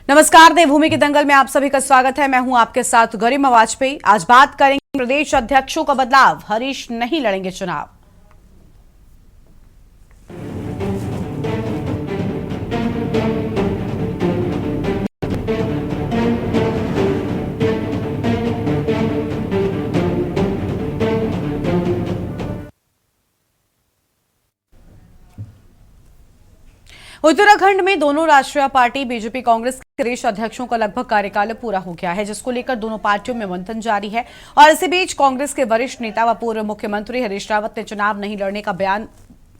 नमस्कार, देवभूमि के दंगल में आप सभी का स्वागत है। मैं हूं आपके साथ गरिमा वाजपेयी। आज बात करेंगे प्रदेश अध्यक्षों का बदलाव, हरीश नहीं लड़ेंगे चुनाव। उत्तराखंड में दोनों राष्ट्रीय पार्टी बीजेपी कांग्रेस के प्रदेश अध्यक्षों का लगभग कार्यकाल पूरा हो गया है, जिसको लेकर दोनों पार्टियों में मंथन जारी है। और इसी बीच कांग्रेस के वरिष्ठ नेता व पूर्व मुख्यमंत्री हरीश रावत ने चुनाव नहीं लड़ने का बयान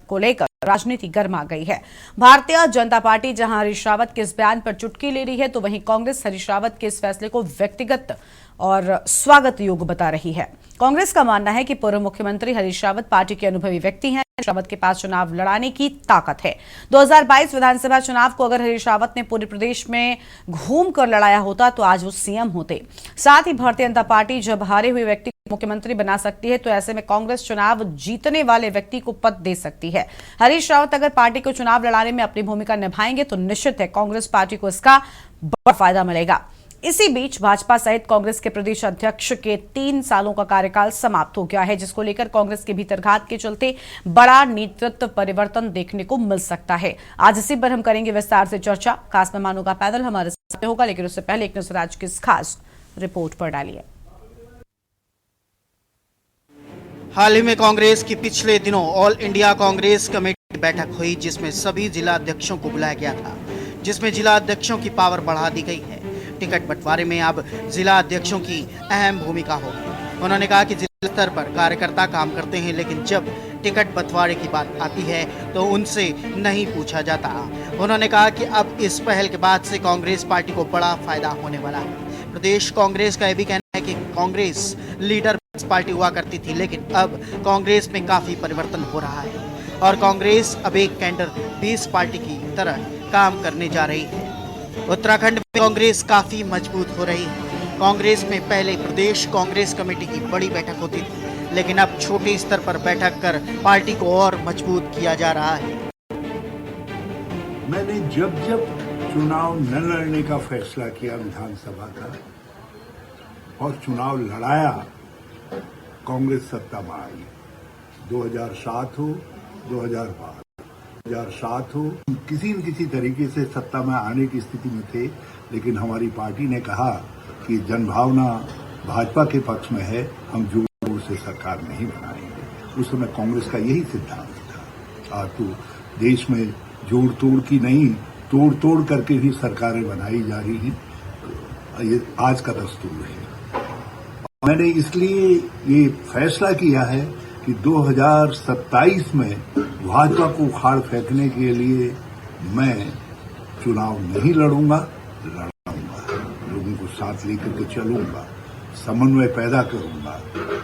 को लेकर राजनीति गर्मा गई है। भारतीय जनता पार्टी जहां हरीश रावत के इस बयान पर चुटकी ले रही है, तो वहीं कांग्रेस हरीश रावत के इस फैसले को व्यक्तिगत और स्वागत योग्य बता रही है। कांग्रेस का मानना है कि पूर्व मुख्यमंत्री हरीश रावत पार्टी के अनुभवी व्यक्ति हैं। हरीश रावत के पास चुनाव लड़ाने की ताकत है। 2022 विधानसभा चुनाव को अगर हरीश रावत ने पूरे प्रदेश में घूम कर लड़ाया होता तो आज वो सीएम होते। साथ ही भारतीय जनता पार्टी जब हारे हुए व्यक्ति को मुख्यमंत्री बना सकती है, तो ऐसे में कांग्रेस चुनाव जीतने वाले व्यक्ति को पद दे सकती है। हरीश रावत अगर पार्टी को चुनाव लड़ाने में अपनी भूमिका निभाएंगे तो निश्चित है कांग्रेस पार्टी को इसका बड़ा फायदा मिलेगा। इसी बीच भाजपा सहित कांग्रेस के प्रदेश अध्यक्ष के 3 सालों का कार्यकाल समाप्त हो गया है, जिसको लेकर कांग्रेस के भीतरघात के चलते बड़ा नेतृत्व परिवर्तन देखने को मिल सकता है। आज इसी पर हम करेंगे विस्तार से चर्चा। खास मेहमानों का पैनल हमारे साथ होगा, लेकिन उससे पहले एक नजर आज की इस खास रिपोर्ट पर डालिए। हाल ही में कांग्रेस की पिछले दिनों ऑल इंडिया कांग्रेस कमेटी की बैठक हुई, जिसमें सभी जिला अध्यक्षों को बुलाया गया था, जिसमें जिला अध्यक्षों की पावर बढ़ा दी गई है। टिकट बंटवारे में अब जिला अध्यक्षों की अहम भूमिका होगी। उन्होंने कहा कि जिला स्तर पर कार्यकर्ता काम करते हैं, लेकिन जब टिकट बंटवारे की बात आती है तो उनसे नहीं पूछा जाता। उन्होंने कहा कि अब इस पहल के बाद से कांग्रेस पार्टी को बड़ा फायदा होने वाला है। प्रदेश कांग्रेस का यह भी कहना है कि कांग्रेस लीडर पार्टी हुआ करती थी, लेकिन अब कांग्रेस में काफी परिवर्तन हो रहा है और कांग्रेस अब एक कैडर 20 पार्टी की तरह काम करने जा रही है। उत्तराखंड में कांग्रेस काफी मजबूत हो रही है। कांग्रेस में पहले प्रदेश कांग्रेस कमेटी की बड़ी बैठक होती थी, लेकिन अब छोटे स्तर पर बैठक कर पार्टी को और मजबूत किया जा रहा है। मैंने जब जब चुनाव न लड़ने का फैसला किया विधानसभा का और चुनाव लड़ाया, कांग्रेस सत्ता में आई। 2007 हो, 2007 हो, किसी न किसी तरीके से सत्ता में आने की स्थिति में थे, लेकिन हमारी पार्टी ने कहा कि जनभावना भाजपा के पक्ष में है, हम जोर जोर से सरकार नहीं बनाएंगे। उस समय कांग्रेस का यही सिद्धांत था। आज तो देश में जोड़ तोड़ की नहीं, तोड़ तोड़ करके ही सरकारें बनाई जा रही हैं। ये आज का दस्तूर है। मैंने इसलिए ये फैसला किया है कि 2027 में भाजपा को उखाड़ फेंकने के लिए मैं चुनाव नहीं लड़ूंगा, लोगों को साथ लेकर के चलूंगा, समन्वय पैदा करूंगा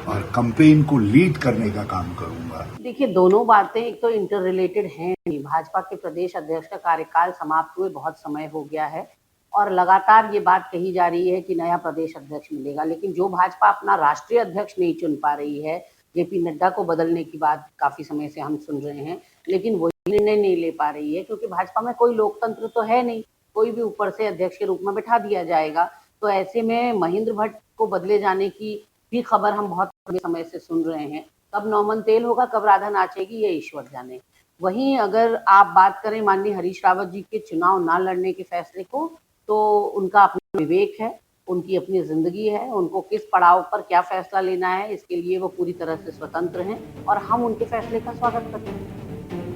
और कैंपेन को लीड करने का काम करूंगा। देखिए, दोनों बातें एक तो इंटर रिलेटेड हैं। भाजपा के प्रदेश अध्यक्ष का कार्यकाल समाप्त हुए बहुत समय हो गया है और लगातार ये बात कही जा रही है कि नया प्रदेश अध्यक्ष मिलेगा, लेकिन जो भाजपा अपना राष्ट्रीय अध्यक्ष नहीं चुन पा रही है, जेपी नड्डा को बदलने की बात काफी समय से हम सुन रहे हैं, लेकिन वही निर्णय नहीं ले पा रही है, क्योंकि भाजपा में कोई लोकतंत्र तो है नहीं। कोई भी ऊपर से अध्यक्ष के रूप में बैठा दिया जाएगा। तो ऐसे में महेंद्र भट्ट को बदले जाने की भी खबर हम बहुत समय से सुन रहे हैं। कब नौमन तेल होगा, कब राधा नाचेगी, ये ईश्वर जाने। वहीं अगर आप बात करें माननीय हरीश रावत जी के चुनाव ना लड़ने के फैसले को, तो उनका अपना विवेक है, उनकी अपनी जिंदगी है। उनको किस पड़ाव पर क्या फैसला लेना है, इसके लिए वो पूरी तरह से स्वतंत्र हैं और हम उनके फैसले का स्वागत करते हैं।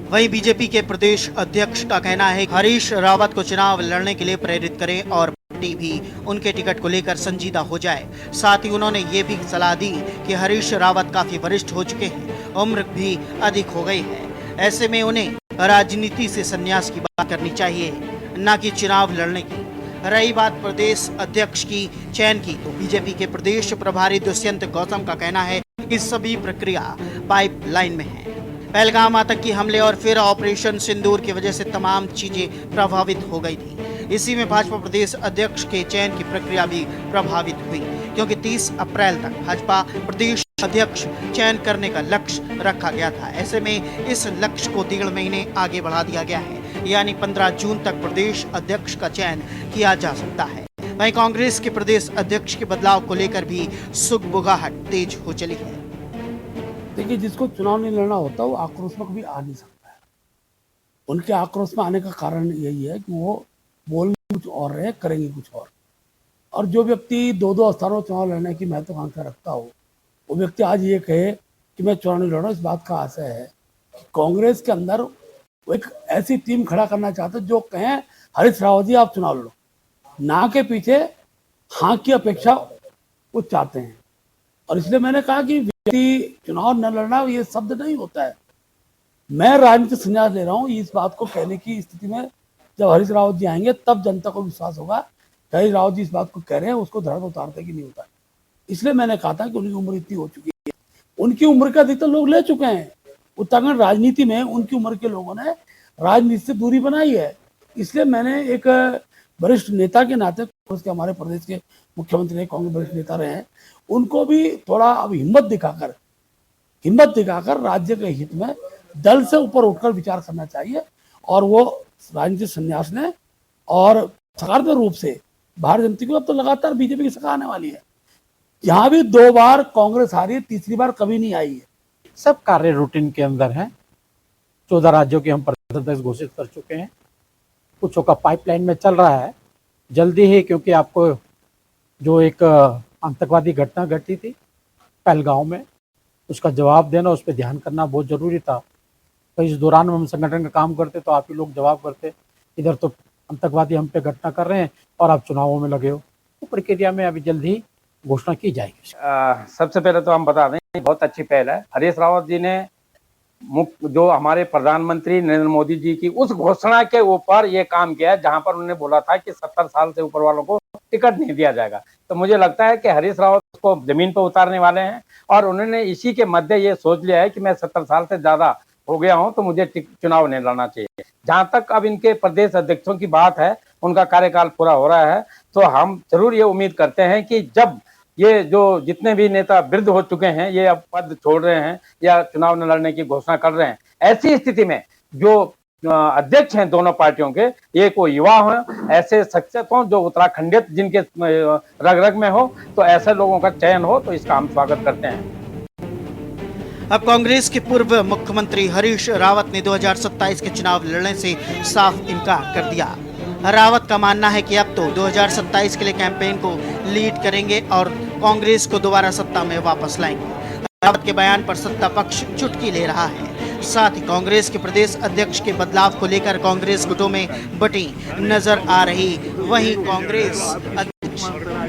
वहीं बीजेपी के प्रदेश अध्यक्ष का कहना है कि हरीश रावत को चुनाव लड़ने के लिए प्रेरित करें और पार्टी भी उनके टिकट को लेकर संजीदा हो जाए। साथ ही उन्होंने ये भी सलाह दी कि हरीश रावत काफी वरिष्ठ हो चुके हैं, उम्र भी अधिक हो गई है। ऐसे में उन्हें राजनीति से संन्यास की बात करनी चाहिए, न कि चुनाव लड़ने की। रही बात प्रदेश अध्यक्ष की चयन की, तो बीजेपी के प्रदेश प्रभारी दुष्यंत गौतम का कहना है कि सभी प्रक्रिया पाइपलाइन में है। पहलगाम आतंकी हमले और फिर ऑपरेशन सिंदूर की वजह से तमाम चीजें प्रभावित हो गई थी। इसी में भाजपा प्रदेश अध्यक्ष के चयन की प्रक्रिया भी प्रभावित हुई, क्योंकि 30 अप्रैल तक भाजपा प्रदेश अध्यक्ष चयन करने का लक्ष्य रखा गया था। ऐसे में इस लक्ष्य को 1.5 महीने आगे बढ़ा दिया गया है। यानी 15 जून तक प्रदेश अध्यक्ष का चयन किया जा सकता है। वहीं कांग्रेस के प्रदेश अध्यक्ष के बदलाव को लेकर भी सुगबुगाहट तेज हो चली है। देखिए, जिसको चुनाव नहीं लड़ना होता वो आक्रोश में कभी आ नहीं सकता है। उनके आक्रोश में आने का कारण यही है कि वो बोलेंगे कुछ और रहे, करेंगे कुछ और जो व्यक्ति दो स्थानों चुनाव लड़ने की महत्वाकांक्षा रखता हो, वो व्यक्ति आज ये कहे कि मैं चुनाव नहीं लड़ रहा हूँ, इस बात का आशय है कि कांग्रेस के अंदर वो एक ऐसी टीम खड़ा करना चाहते जो कहें हरीश रावत जी आप चुनाव लड़ो, ना के पीछे हाँ की अपेक्षा वो चाहते हैं। और इसलिए मैंने कहा कि व्यक्ति चुनाव न लड़ना ये शब्द नहीं होता है। मैं राजनीतिक संन्यास ले रहा हूँ इस बात को कहने की स्थिति में जब हरीश रावत जी आएंगे तब जनता को विश्वास होगा कि हरीश रावत जी इस बात को कह रहे हैं, उसको धड़ में उतारते कि नहीं होता। इसलिए मैंने कहा था कि उनकी उम्र इतनी हो चुकी है, उनकी उम्र का अधिकतर लोग ले चुके हैं। उत्तराखंड राजनीति में उनकी उम्र के लोगों ने राजनीति से दूरी बनाई है। इसलिए मैंने एक वरिष्ठ नेता के नाते, उसके हमारे प्रदेश के मुख्यमंत्री रहे, कांग्रेस वरिष्ठ नेता रहे हैं, उनको भी थोड़ा अब हिम्मत दिखाकर राज्य के हित में दल से ऊपर उठकर विचार करना चाहिए। और वो राजनीतिक संन्यास ने और सकारात्मक रूप से भारतीय जनता को अब तो लगातार बीजेपी की सरकार आने वाली है। यहाँ भी 2 बार कांग्रेस हारी है, तीसरी बार कभी नहीं आई है। सब कार्य रूटीन के अंदर है। 14 राज्यों के हम प्रदेश अध्यक्ष घोषित कर चुके हैं, कुछों का पाइपलाइन में चल रहा है जल्दी ही, क्योंकि आपको जो एक आतंकवादी घटना घटी थी पहलगांव में, उसका जवाब देना, उस पर ध्यान करना बहुत ज़रूरी था। तो इस दौरान हम संगठन का काम करते तो आप ही लोग जवाब करते, इधर तो आतंकवादी हम पे घटना कर रहे हैं और आप चुनावों में लगे हो। तो प्रक्रिया में अभी जल्द ही घोषणा की जाएगी। सबसे पहले तो हम बता दें बहुत अच्छी पहल है। हरीश रावत जी ने जो हमारे प्रधानमंत्री नरेंद्र मोदी जी की उस घोषणा के ऊपर ये काम किया है जहां पर उन्होंने बोला था कि 70 साल से ऊपर वालों को टिकट नहीं दिया जाएगा। तो मुझे लगता है कि हरीश रावत को जमीन पर उतारने वाले हैं और उन्होंने इसी के मध्य ये सोच लिया है कि मैं 70 साल से ज्यादा हो गया हूं तो मुझे चुनाव नहीं लड़ना चाहिए। जहां तक अब इनके प्रदेश अध्यक्षों की बात है, उनका कार्यकाल पूरा हो रहा है, तो हम जरूर ये उम्मीद करते हैं कि जब ये जो जितने भी नेता वृद्ध हो चुके हैं ये अब पद छोड़ रहे हैं या चुनाव न लड़ने की घोषणा कर रहे हैं, ऐसी स्थिति में जो अध्यक्ष हैं दोनों पार्टियों के, ये कोई युवा हो, ऐसे शख्सियत हो जो उत्तराखंडियत जिनके रग रग में हो, तो ऐसे लोगों का चयन हो, तो इसका हम स्वागत करते हैं। अब कांग्रेस के पूर्व मुख्यमंत्री हरीश रावत ने 2027 के चुनाव लड़ने से साफ इनकार कर दिया। रावत का मानना है कि अब तो 2027 के लिए कैंपेन को लीड करेंगे और कांग्रेस को दोबारा सत्ता में वापस लाएंगे। रावत के बयान पर सत्ता पक्ष चुटकी ले रहा है। साथ ही कांग्रेस के प्रदेश अध्यक्ष के बदलाव को लेकर कांग्रेस गुटों में बटी नजर आ रही। वहीं कांग्रेस अध्यक्ष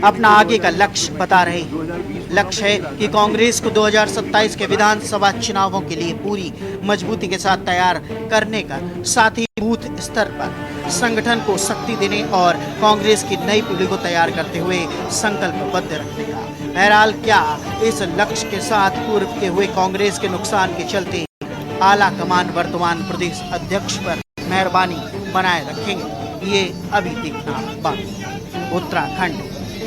अपना आगे का लक्ष्य बता रहे हैं। लक्ष्य है कि कांग्रेस को 2027 के विधानसभा चुनावों के लिए पूरी मजबूती के साथ तैयार करने का, साथ ही बूथ स्तर पर संगठन को शक्ति देने और कांग्रेस की नई पीढ़ी को तैयार करते हुए संकल्पबद्ध रखने का। बहरहाल क्या इस लक्ष्य के साथ पूर्व के हुए कांग्रेस के नुकसान के चलते आला कमान वर्तमान प्रदेश अध्यक्ष पर मेहरबानी बनाए रखेंगे, ये अभी देखना बाकी है। Uttarakhand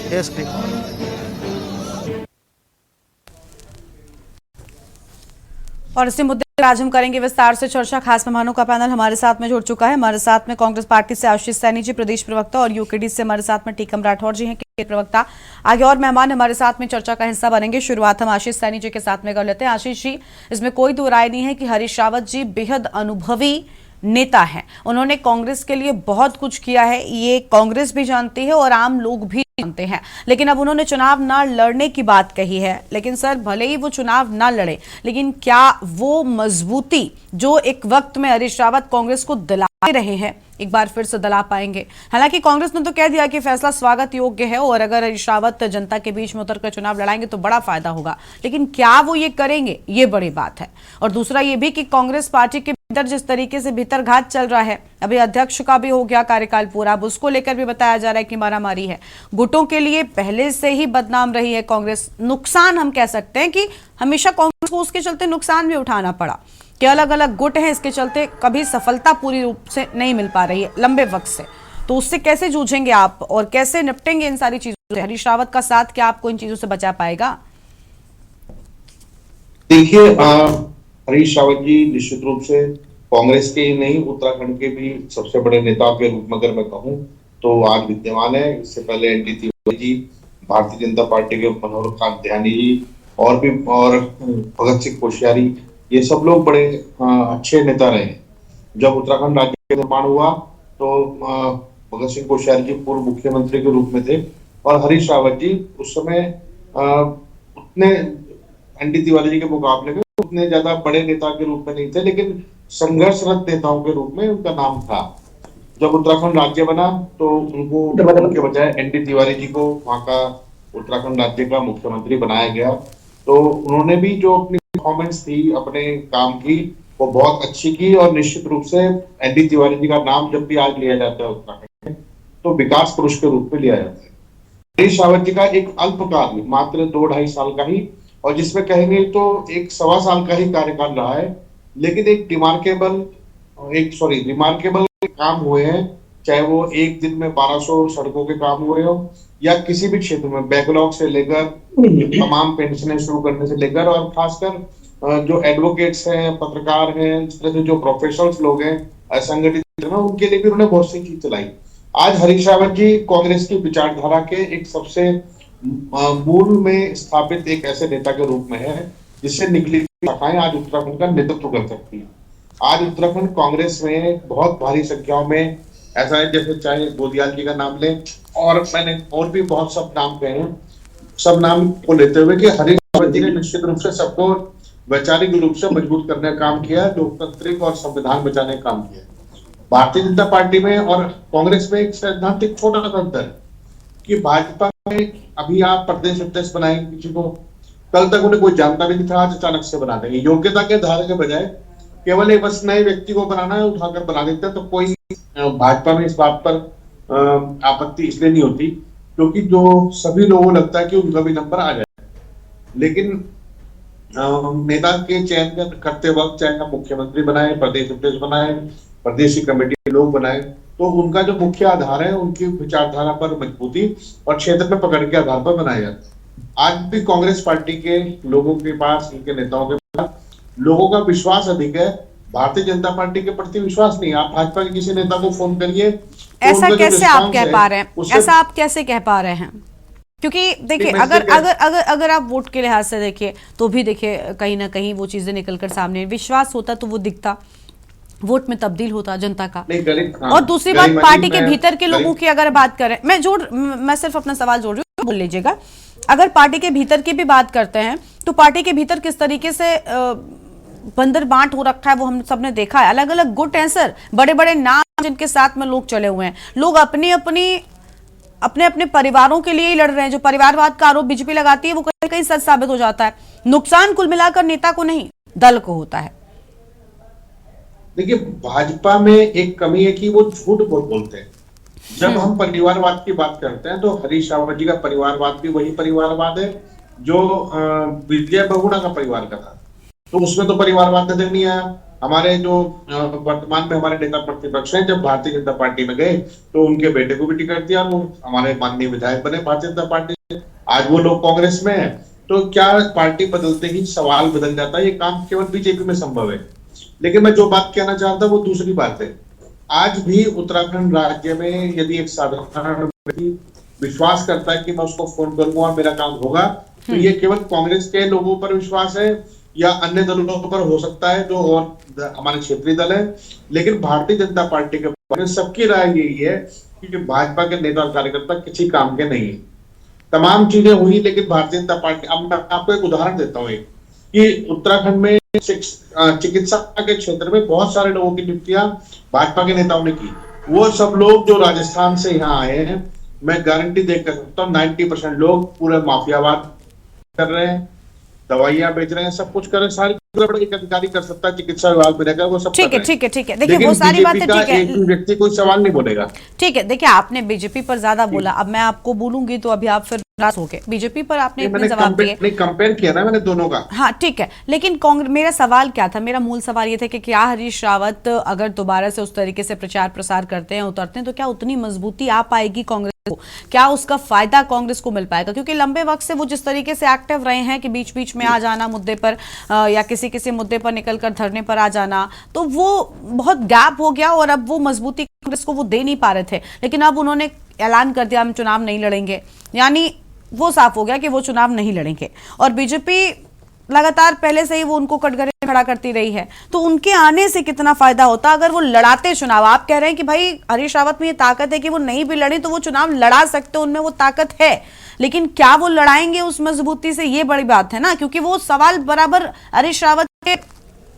desk report. और इसी मुद्दे पर आज हम करेंगे विस्तार से चर्चा। खास मेहमानों का पैनल हमारे साथ में जुड़ चुका है। हमारे साथ में कांग्रेस पार्टी से आशीष सैनी जी प्रदेश प्रवक्ता और यूकेडी से हमारे साथ में टीकम राठौर जी हैं प्रवक्ता। आगे और मेहमान हमारे साथ में चर्चा का हिस्सा बनेंगे। शुरुआत हम आशीष सैनी जी के साथ में कर लेते हैं। आशीष जी, इसमें कोई दो राय नहीं है कि हरीश रावत जी बेहद अनुभवी नेता हैं। उन्होंने कांग्रेस के लिए बहुत कुछ किया है, ये कांग्रेस भी जानती है और आम लोग भी जानते हैं। लेकिन अब उन्होंने चुनाव ना लड़ने की बात कही है। लेकिन सर, भले ही वो चुनाव ना लड़े, लेकिन क्या वो मजबूती जो एक वक्त में हरीश रावत कांग्रेस को दिला रहे हैं एक बार फिर से दिला पाएंगे? हालांकि कांग्रेस ने तो कह दिया कि फैसला स्वागत योग्य है और अगर हरीश रावत जनता के बीच में उतरकर चुनाव लड़ाएंगे तो बड़ा फायदा होगा, लेकिन क्या वो ये करेंगे, ये बड़ी बात है। और दूसरा ये भी कि कांग्रेस पार्टी के भीतर जिस तरीके से भीतर घात चल रहा है, अभी अध्यक्ष का भी हो गया कार्यकाल पूरा, अब उसको लेकर भी बताया जा रहा है कि मारामारी है। गुटों के लिए पहले से ही बदनाम रही है कांग्रेस। नुकसान हम कह सकते हैं कि हमेशा कांग्रेस को उसके चलते नुकसान भी उठाना पड़ा कि अलग अलग गुट हैं, इसके चलते कभी सफलता पूरी रूप से नहीं मिल पा रही है लंबे वक्त से। तो उससे कैसे जूझेंगे आप और कैसे निपटेंगे इन सारी चीजों से? हरीश रावत का साथ क्या आपको इन चीजों से बचा पाएगा? देखिए, हरीश रावत जी निश्चित रूप से कांग्रेस के ही नहीं, उत्तराखंड के भी सबसे बड़े नेताओं के रूप में अगर मैं कहूँ तो आज विद्यमान है। इससे पहले एनडी तिवारी जी, भारतीय जनता पार्टी के मनोहर कांत्यानी जी और भगत सिंह कोश्यारी, ये सब लोग बड़े अच्छे नेता रहे। जब उत्तराखंड राज्य का निर्माण हुआ तो भगत सिंह कोश्यारी जी पूर्व मुख्यमंत्री के रूप में थे और हरीश रावत जी उस समय उतने एनडी तिवारी जी के मुकाबले में उतने ज्यादा बड़े नेता के रूप में नहीं थे, लेकिन संघर्षरत नेताओं के रूप में उनका नाम था। जब उत्तराखंड राज्य बना तो उनके बजाय एनडी तिवारी जी को वहां का उत्तराखंड राज्य का मुख्यमंत्री बनाया गया। तो उन्होंने भी जो अपनी परफॉर्मेंस थी अपने काम की वो बहुत अच्छी की और निश्चित रूप से एनडी तिवारी जी का नाम जब भी आज लिया जाता है उत्तराखंड में तो विकास पुरुष के रूप में लिया जाता है। हरीश रावत जी का एक अल्पकाल मात्र 2-2.5 साल का ही, और जिसमें कहेंगे तो 1-1.25 साल का ही कार्यकाल रहा है, लेकिन एक रिमार्केबल काम हुए हैं। चाहे वो एक दिन में 1200 सड़कों के काम हुए हो या किसी भी क्षेत्र में बैकलॉग से लेकर तमाम पेंशनें शुरू करने से लेकर, और खासकर जो एडवोकेट्स हैं, पत्रकार हैं, इस तरह से जो प्रोफेशनल्स लोग हैं असंगठित में, उनके लिए भी उन्होंने बहुत सी चीज चलाई। आज हरीश रावत जी कांग्रेस की विचारधारा के एक सबसे मूल में स्थापित एक ऐसे नेता के रूप में है जिससे निकली शाखाएं आज उत्तराखंड का नेतृत्व कर सकती है। आज उत्तराखंड कांग्रेस में बहुत भारी संख्याओं में ऐसा है, जैसे चाहे गोदियाल जी का नाम लें और मैंने और भी बहुत सब नाम कहे हैं, सब नाम को लेते हुए कि हरीश रावत जी ने निश्चित रूप से सबको वैचारिक रूप से मजबूत करने का काम किया, लोकतांत्रिक और संविधान बचाने का काम किया। भारतीय जनता पार्टी में और कांग्रेस में एक सैद्धांतिक छोटा सा अंतर है कि भाजपा में अभी आप प्रदेश अध्यक्ष बनाएंगे किसी को, कल तक उन्हें कोई जानता भी नहीं था, आज अचानक से बना देंगे। योग्यता के आधार के बजाय केवल एक बस नए व्यक्ति को बनाना है, उठाकर बना देते हैं। तो कोई भाजपा में इस बात पर आपत्ति इसलिए नहीं होती क्योंकि जो सभी लोगों को लगता है कि उनका भी नंबर आ जाए, लेकिन नेता के चयन करते वक्त चाहे हम मुख्यमंत्री बनाए, प्रदेश अध्यक्ष बनाए, प्रदेश की कमेटी के लोग बनाए, तो उनका जो मुख्य आधार है उनकी विचारधारा पर मजबूती और क्षेत्र में पकड़ के आधार पर बनाया जाता है। आज भी कांग्रेस पार्टी के लोगों के पास, इनके नेताओं के पास लोगों का विश्वास अधिक है, भारतीय जनता पार्टी के प्रति विश्वास नहीं। आप भाजपा के किसी नेता को फोन करिए, ऐसा कैसे आप कह पा रहे हैं? ऐसा आप कैसे कह पा रहे हैं? क्योंकि देखिए अगर आप वोट के लिहाज से देखिए तो भी देखिए कहीं ना कहीं वो चीजें निकलकर सामने, विश्वास होता तो वो दिखता, वोट में तब्दील होता जनता का। और दूसरी बात, पार्टी के भीतर के लोगों की अगर बात करें, मैं सिर्फ अपना सवाल जोड़ रही हूँ, बोल लीजिएगा। अगर पार्टी के भीतर की भी बात करते हैं तो पार्टी के भीतर किस तरीके से बंदर बांट हो रखा है वो हम सबने देखा है। अलग अलग गुट हैं सर, बड़े बड़े नाम जिनके साथ में लोग चले हुए हैं, लोग अपने अपने परिवारों के लिए ही लड़ रहे हैं। जो परिवारवाद का आरोप बीजेपी लगाती है वो कहीं कहीं सच साबित हो जाता है। नुकसान कुल मिलाकर नेता को नहीं दल को होता है। देखिए, भाजपा में एक कमी है कि वो झूठ बहुत बोलते हैं। जब हम परिवारवाद की बात करते हैं तो हरीश रावत जी का परिवारवाद भी वही परिवारवाद है जो विजय बहुगुणा का परिवार का था, तो उसमें तो परिवारवाद नजर नहीं आया। हमारे जो वर्तमान में हमारे नेता प्रतिपक्ष हैं, जब भारतीय जनता पार्टी में गए तो उनके बेटे को भी टिकट दिया, वो हमारे माननीय विधायक बने भारतीय जनता पार्टी से। आज वो लोग कांग्रेस में है, तो क्या पार्टी बदलते ही सवाल बदल जाता है? ये काम केवल बीजेपी में संभव है। लेकिन मैं जो बात कहना चाहता हूँ वो दूसरी बात है। आज भी उत्तराखंड राज्य में यदि एक साधारण व्यक्ति विश्वास करता है कि मैं उसको फोन करूंगा और मेरा काम होगा, तो ये केवल कांग्रेस के लोगों पर विश्वास है या अन्य दलों पर हो सकता है जो और हमारे क्षेत्रीय दल है। लेकिन भारतीय जनता पार्टी के बारे में सबकी राय यही है कि भाजपा के नेता और कार्यकर्ता किसी काम के नहीं है। तमाम चीजें हुई, लेकिन भारतीय जनता पार्टी, अब मैं आपको एक उदाहरण देता हूँ कि उत्तराखंड में चिकित्सा के क्षेत्र में बहुत सारे लोगों की नियुक्तियां भाजपा के नेताओं ने की। वो सब लोग जो राजस्थान से यहाँ आए हैं, मैं गारंटी देकर सकता हूँ 90% लोग पूरे माफियावाद कर रहे हैं, दवाइयां बेच रहे हैं, सब कुछ कर रहे हैं। सारी एक अधिकारी कर सकता है चिकित्सा विभाग में रहकर, वो सब ठीक है। देखिए वो सारी बातें ठीक है, एक व्यक्ति कोई सवाल नहीं बोलेगा। ठीक है, देखिए आपने बीजेपी पर ज्यादा बोला, अब मैं आपको बोलूंगी तो अभी आप फिर नाराज हो गए। बीजेपी पर आपने इतने मैंने जवाब दिए। नहीं, कंपेयर किया ना मैंने दोनों का। हाँ ठीक है, लेकिन कांग्रेस, मेरा सवाल क्या था, मेरा मूल सवाल ये था कि क्या हरीश रावत अगर दोबारा से उस तरीके से प्रचार प्रसार करते हैं, उतरते हैं, तो क्या उतनी मजबूती आ पाएगी कांग्रेस को? क्या उसका फायदा कांग्रेस को मिल पाएगा? क्योंकि लंबे वक्त से वो जिस तरीके से एक्टिव रहे हैं कि बीच बीच में आ जाना मुद्दे पर, या किसी किसी मुद्दे पर निकलकर धरने पर आ जाना, तो वो बहुत गैप हो गया और अब वो मजबूती कांग्रेस को वो दे नहीं पा रहे थे। लेकिन अब उन्होंने ऐलान कर दिया हम चुनाव नहीं लड़ेंगे, यानी वो साफ हो गया कि वो चुनाव नहीं लड़ेंगे। और बीजेपी लगातार पहले से ही वो उनको कटघरे में खड़ा करती रही है, तो उनके आने से कितना फायदा होता अगर वो लड़ाते चुनाव? आप कह रहे हैं कि भाई हरीश रावत में ये ताकत है कि वो नहीं भी लड़े तो वो चुनाव लड़ा सकते, उनमें वो ताकत है, लेकिन क्या वो लड़ाएंगे उस मजबूती से? ये बड़ी बात है ना, क्योंकि वो सवाल बराबर हरीश रावत के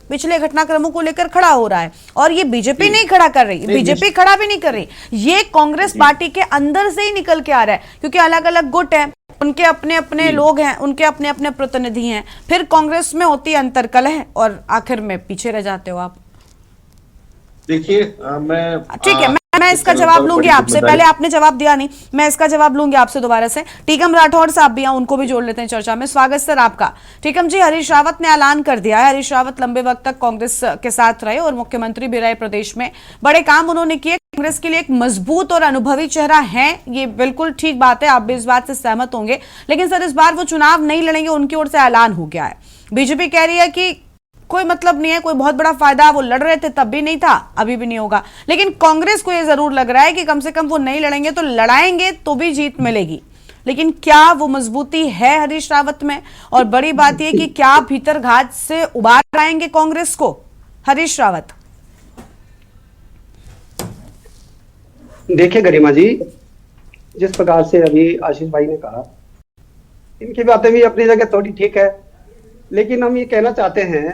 पिछले घटनाक्रमों को लेकर खड़ा हो रहा है और ये बीजेपी नहीं खड़ा कर रही, बीजेपी खड़ा भी नहीं कर रही, ये कांग्रेस पार्टी के अंदर से ही निकल के आ रहा है, क्योंकि अलग अलग गुट हैं, उनके अपने अपने लोग हैं, उनके अपने अपने प्रतिनिधि हैं, फिर कांग्रेस में होती है अंतर्कलह और आखिर में पीछे रह जाते हो आप। देखिए मैं ठीक है, मैं इसका जवाब लूंगी आपसे, पहले आपने जवाब दिया नहीं, मैं इसका जवाब लूंगी आपसे दोबारा से। टीकम राठौड़ साहब भी हैं, उनको भी जोड़ लेते हैं चर्चा में। स्वागत सर आपका। टीकम जी, हरीश रावत ने ऐलान कर दिया है, हरीश रावत लंबे वक्त तक कांग्रेस के साथ रहे और मुख्यमंत्री भी रहे प्रदेश में, बड़े काम उन्होंने किए, कांग्रेस के लिए एक मजबूत और अनुभवी चेहरा है, ये बिल्कुल ठीक बात है, आप भी इस बात से सहमत होंगे। लेकिन सर इस बार वो चुनाव नहीं लड़ेंगे, उनकी ओर से ऐलान हो गया है। बीजेपी कह रही है कि कोई मतलब नहीं है, कोई बहुत बड़ा फायदा, वो लड़ रहे थे तब भी नहीं था, अभी भी नहीं होगा। लेकिन कांग्रेस को यह जरूर लग रहा है कि कम से कम वो नहीं लड़ेंगे तो लड़ाएंगे तो भी जीत मिलेगी। लेकिन क्या वो मजबूती है हरीश रावत में? और बड़ी बात यह कि क्या भीतर घात से उबार आएंगे कांग्रेस को हरीश रावत? देखिए गरिमा जी, जिस प्रकार से अभी आशीष भाई ने कहा, इनकी बातें भी अपनी जगह थोड़ी ठीक है, लेकिन हम ये कहना चाहते हैं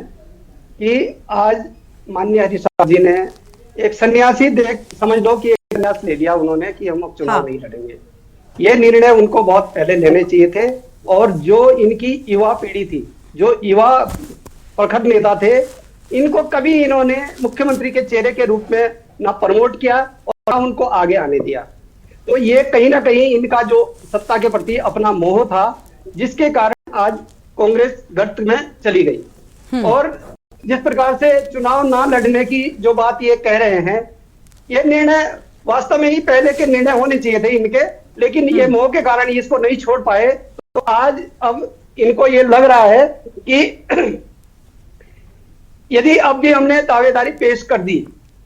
कि आज माननीय हरीश रावत जी ने एक सन्यासी समझ लो कि एक संन्यास ले लिया उन्होंने कि हम अब चुनाव नहीं लड़ेंगे। ये निर्णय उनको बहुत पहले लेने चाहिए थे, और जो इनकी युवा पीढ़ी थी, जो युवा प्रखर नेता थे, इनको कभी इन्होंने मुख्यमंत्री के चेहरे के रूप में ना प्रमोट किया और ना उनको आगे आने दिया। तो ये कहीं ना कहीं इनका जो सत्ता के प्रति अपना मोह था, जिसके कारण आज कांग्रेस गर्त में चली गई। और जिस प्रकार से चुनाव ना लड़ने की जो बात ये कह रहे हैं, ये निर्णय वास्तव में ही पहले के निर्णय होने चाहिए थे इनके, लेकिन ये मोह के कारण इसको नहीं छोड़ पाए। तो आज अब इनको ये लग रहा है कि यदि अब भी हमने दावेदारी पेश कर दी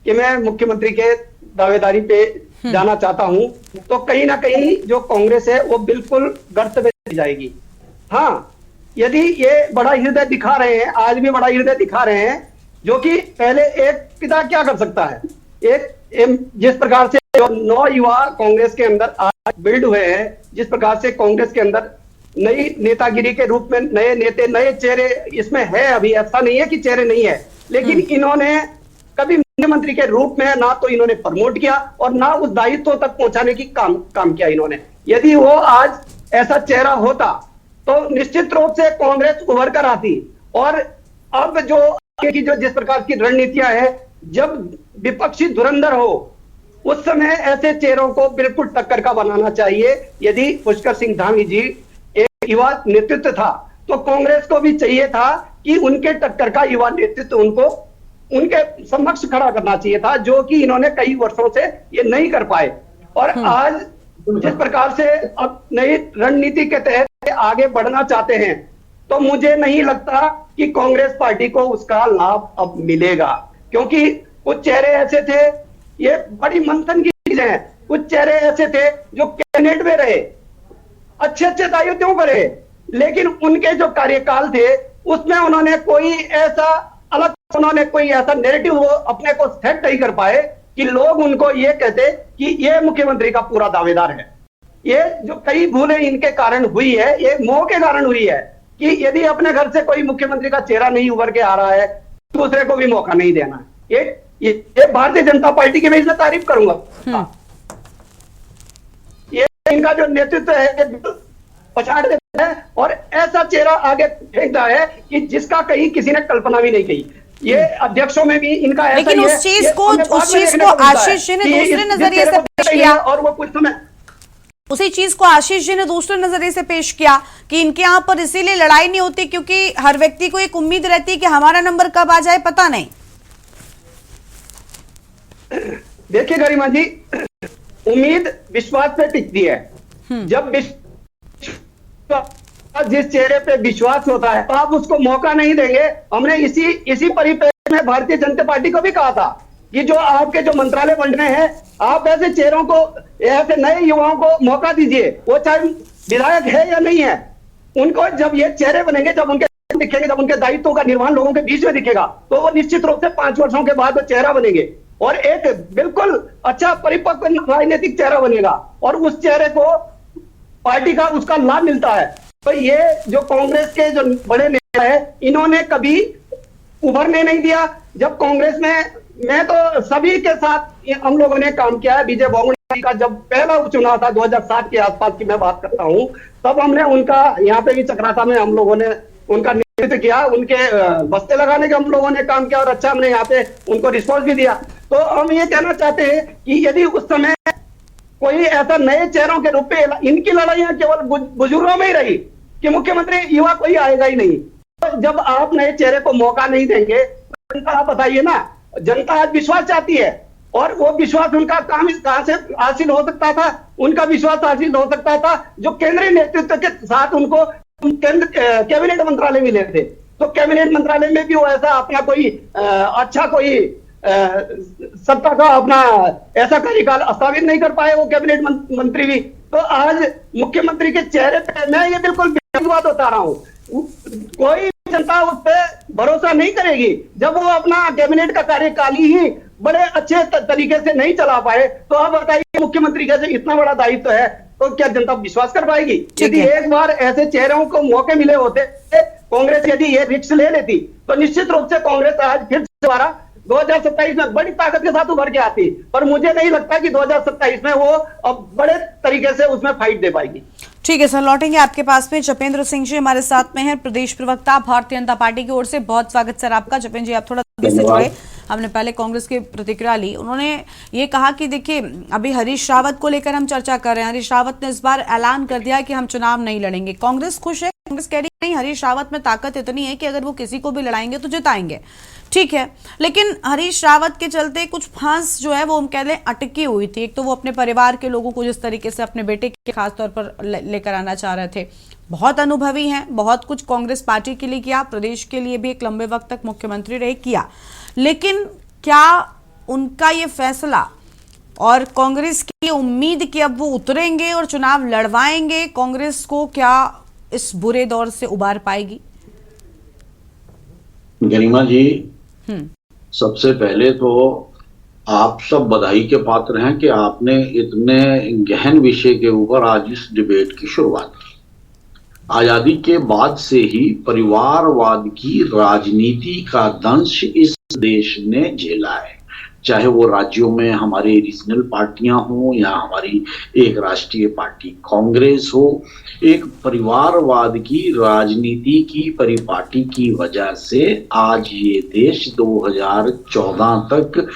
कि मैं मुख्यमंत्री के दावेदारी पे जाना चाहता हूं, तो कहीं ना कहीं जो कांग्रेस है वो बिल्कुल गर्त में चली जाएगी। हाँ, यदि ये बड़ा हृदय दिखा रहे हैं, आज भी बड़ा हृदय दिखा रहे हैं, जो कि पहले एक पिता क्या कर सकता है, एक जिस प्रकार से जो 9 युवा कांग्रेस के अंदर आज बिल्ड हुए हैं, जिस प्रकार से कांग्रेस के अंदर नई नेतागिरी के रूप में नए नेता, नए चेहरे इसमें है, अभी ऐसा नहीं है कि चेहरे नहीं है, लेकिन इन्होंने कभी मुख्यमंत्री के रूप में ना तो इन्होंने प्रमोट किया और ना उस दायित्व तक पहुंचाने की काम किया इन्होंने। यदि वो आज ऐसा चेहरा होता तो निश्चित रूप से कांग्रेस उभर कर आती। और अब जो की जो जिस प्रकार की रणनीतियां है, जब विपक्षी धुरंधर हो उस समय ऐसे चेहरों को बिल्कुल टक्कर का बनाना चाहिए। यदि पुष्कर सिंह धामी जी एक युवा नेतृत्व था, तो कांग्रेस को भी चाहिए था कि उनके टक्कर का युवा नेतृत्व उनको उनके समक्ष खड़ा करना चाहिए था, जो कि इन्होंने कई वर्षों से ये नहीं कर पाए। और आज जिस प्रकार से अब नई रणनीति के तहत आगे बढ़ना चाहते हैं, तो मुझे नहीं लगता कि कांग्रेस पार्टी को उसका लाभ अब मिलेगा, क्योंकि कुछ चेहरे ऐसे थे, ये बड़ी मंथन की चीजें हैं, कुछ चेहरे ऐसे थे जो कैबिनेट में रहे, अच्छे अच्छे दायित्वों पर रहे, लेकिन उनके जो कार्यकाल थे उसमें उन्होंने कोई ऐसा नैरेटिव अपने को सेट नहीं कर पाए कि लोग उनको ये कहते कि ये मुख्यमंत्री का पूरा दावेदार है। ये जो कई भूलें इनके कारण हुई है, ये मोह के कारण हुई है कि यदि अपने घर से कोई मुख्यमंत्री का चेहरा नहीं उभर के आ रहा है, दूसरे को भी मौका नहीं देना है। ये भारतीय जनता पार्टी की मैं इसमें तारीफ करूंगा। ये इनका जो नेतृत्व है पछाड़ देता है और ऐसा चेहरा आगे फेंकता है कि जिसका कहीं किसी ने कल्पना भी नहीं की। ये अध्यक्षों में भी इनका ऐसा लेकिन उस चीज को आशीष जी ने दूसरे नजरिए से पेश किया, और वो कुछ समय उसी चीज को आशीष जी ने दूसरे नजरिए से पेश किया कि इनके यहाँ पर इसीलिए लड़ाई नहीं होती क्योंकि हर व्यक्ति को एक उम्मीद रहती है कि हमारा नंबर कब आ जाए पता नहीं। देखिए गरिमा जी, उम्मीद विश्वास पे टिकती है। जब जिस चेहरे पे विश्वास होता है तो आप उसको मौका नहीं देंगे। हमने इसी परिप्रेक्ष्य में भारतीय जनता पार्टी को भी कहा था कि जो आपके जो मंत्रालय बन रहे हैं, आप ऐसे चेहरों को, ऐसे नए युवाओं को मौका दीजिए, वो चाहे विधायक है या नहीं है। उनको जब ये चेहरे बनेंगे, जब उनके दिखेंगे, जब उनके दायित्वों का निर्वहन लोगों के बीच में दिखेगा, तो वो निश्चित रूप से 5 वर्षों के बाद वो चेहरा बनेंगे और एक बिल्कुल अच्छा परिपक्व राजनीतिक चेहरा बनेगा और उस चेहरे को पार्टी का उसका लाभ मिलता है। तो ये जो कांग्रेस के जो बड़े नेता है, इन्होंने कभी उभरने नहीं दिया। जब कांग्रेस में, मैं तो सभी के साथ हम लोगों ने काम किया है। विजय बहुगुणा का जब पहला उपचुनाव था 2007 के आसपास की मैं बात करता हूं, तब हमने उनका यहाँ पे भी चक्राता में हम लोगों ने उनका नेतृत्व किया, उनके बस्ते लगाने का हम लोगों ने काम किया और अच्छा हमने यहाँ पे उनको रिस्पॉन्स भी दिया। तो हम ये कहना चाहते हैं कि यदि उस समय कोई ऐसा नए चेहरों के रूप में, इनकी लड़ाइयां केवल बुजुर्गों में ही रही कि मुख्यमंत्री युवा कोई आएगा ही नहीं। तो जब आप नए चेहरे को मौका नहीं देंगे, जनता, आप बताइए ना, जनता आज विश्वास चाहती है और वो विश्वास उनका काम कहां से हासिल हो सकता था? उनका विश्वास हासिल हो सकता था जो केंद्रीय नेतृत्व के साथ उनको कैबिनेट मंत्रालय मिले थे। तो कैबिनेट मंत्रालय में भी वो ऐसा अपना कोई अच्छा कोई सत्ता का अपना ऐसा कार्यकाल स्थापित नहीं कर पाए वो कैबिनेट मंत्री भी। तो आज मुख्यमंत्री के चेहरे पे मैं ये बिल्कुल बात बता रहा हूँ, कोई जनता उस पर भरोसा नहीं करेगी जब वो अपना कैबिनेट का कार्यकाल ही बड़े अच्छे तरीके से नहीं चला पाए। तो आप बताइए, मुख्यमंत्री का इतना बड़ा दायित्व है तो क्या जनता विश्वास कर पाएगी? यदि एक बार ऐसे चेहरों को मौके मिले होते, कांग्रेस यदि ये रिस्क ले लेती, तो निश्चित रूप से कांग्रेस आज फिर दोबारा 2027 में बड़ी ताकत के साथ उभर के आती। पर मुझे नहीं लगता कि 2027 में वो अब बड़े तरीके से उसमें फाइट दे पाएगी। ठीक है सर, लौटेंगे आपके पास में। जपेंद्र सिंह जी हमारे साथ में हैं, प्रदेश प्रवक्ता भारतीय जनता पार्टी की ओर से। बहुत स्वागत सर आपका। जपेंद्र जी, आप थोड़ा जल्दी से जुड़े। हमने पहले कांग्रेस की प्रतिक्रिया ली, उन्होंने ये कहा कि देखिए अभी हरीश रावत को लेकर हम चर्चा कर रहे हैं। हरीश रावत ने इस बार ऐलान कर दिया कि हम चुनाव नहीं लड़ेंगे। कांग्रेस खुश है, कांग्रेस कह रही है नहीं, हरीश रावत में ताकत इतनी है कि अगर वो किसी को भी लड़ाएंगे तो जिताएंगे। ठीक है, लेकिन हरीश रावत के चलते कुछ फांस जो है वो हम कह लें अटकी हुई थी। एक तो वो अपने परिवार के लोगों को जिस तरीके से अपने बेटे के खास तौर पर लेकर आना चाह रहे थे, बहुत अनुभवी हैं, बहुत कुछ कांग्रेस पार्टी के लिए किया, प्रदेश के लिए भी एक लंबे वक्त तक मुख्यमंत्री रहे, किया। लेकिन क्या उनका ये फैसला और कांग्रेस की उम्मीद कि अब वो उतरेंगे और चुनाव लड़वाएंगे, कांग्रेस को क्या इस बुरे दौर से उबार पाएगी? गरिमा जी, सबसे पहले तो आप सब बधाई के पात्र हैं कि आपने इतने गहन विषय के ऊपर आज इस डिबेट की शुरुआत की। आजादी के बाद से ही परिवारवाद की राजनीति का दंश इस देश ने झेला है, चाहे वो राज्यों में हमारे रीजनल पार्टियां हों या हमारी एक राष्ट्रीय पार्टी कांग्रेस हो। एक परिवारवाद की राजनीति की परिपाटी की वजह से आज ये देश 2014 तक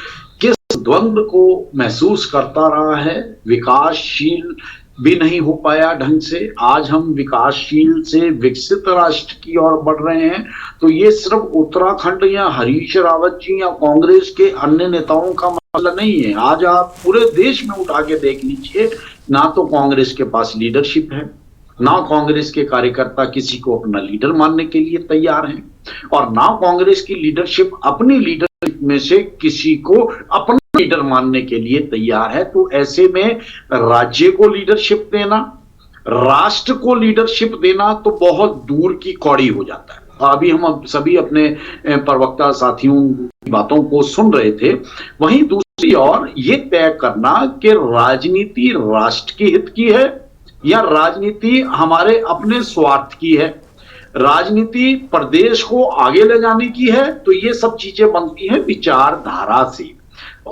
किस द्वंद्व को महसूस करता रहा है, विकासशील भी नहीं हो पाया ढंग से। आज हम विकासशील से विकसित राष्ट्र की ओर बढ़ रहे हैं। तो ये सिर्फ उत्तराखंड या हरीश रावत जी या कांग्रेस के अन्य नेताओं का मसला नहीं है। आज आप पूरे देश में उठा के देख लीजिए, ना तो कांग्रेस के पास लीडरशिप है, ना कांग्रेस के कार्यकर्ता किसी को अपना लीडर मानने के लिए तैयार हैं, और ना कांग्रेस की लीडरशिप अपनी लीडरशिप में से किसी को अपना लीडर मानने के लिए तैयार है। तो ऐसे में राज्य को लीडरशिप देना, राष्ट्र को लीडरशिप देना तो बहुत दूर की कौड़ी हो जाता है। अभी हम सभी अपने प्रवक्ता साथियों की बातों को सुन रहे थे। वहीं दूसरी ओर ये तय करना कि राजनीति राष्ट्र के हित की है या राजनीति हमारे अपने स्वार्थ की है, राजनीति प्रदेश को आगे ले जाने की है, तो ये सब चीजें बनती हैं विचारधारा से।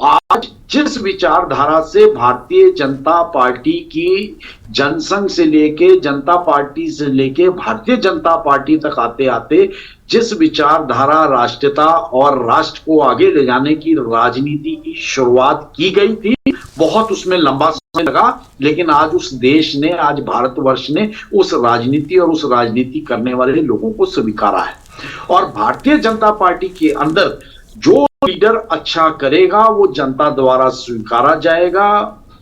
आज जिस विचारधारा से भारतीय जनता पार्टी की जनसंघ से लेके जनता पार्टी से लेके भारतीय जनता पार्टी तक आते आते जिस विचारधारा राष्ट्रीयता और राष्ट्र को आगे ले जाने की राजनीति की शुरुआत की गई थी, बहुत उसमें लंबा समय लगा, लेकिन आज उस देश ने, आज भारतवर्ष ने उस राजनीति और उस राजनीति करने वाले लोगों को स्वीकारा है। और भारतीय जनता पार्टी के अंदर जो लीडर अच्छा करेगा वो जनता द्वारा स्वीकारा जाएगा,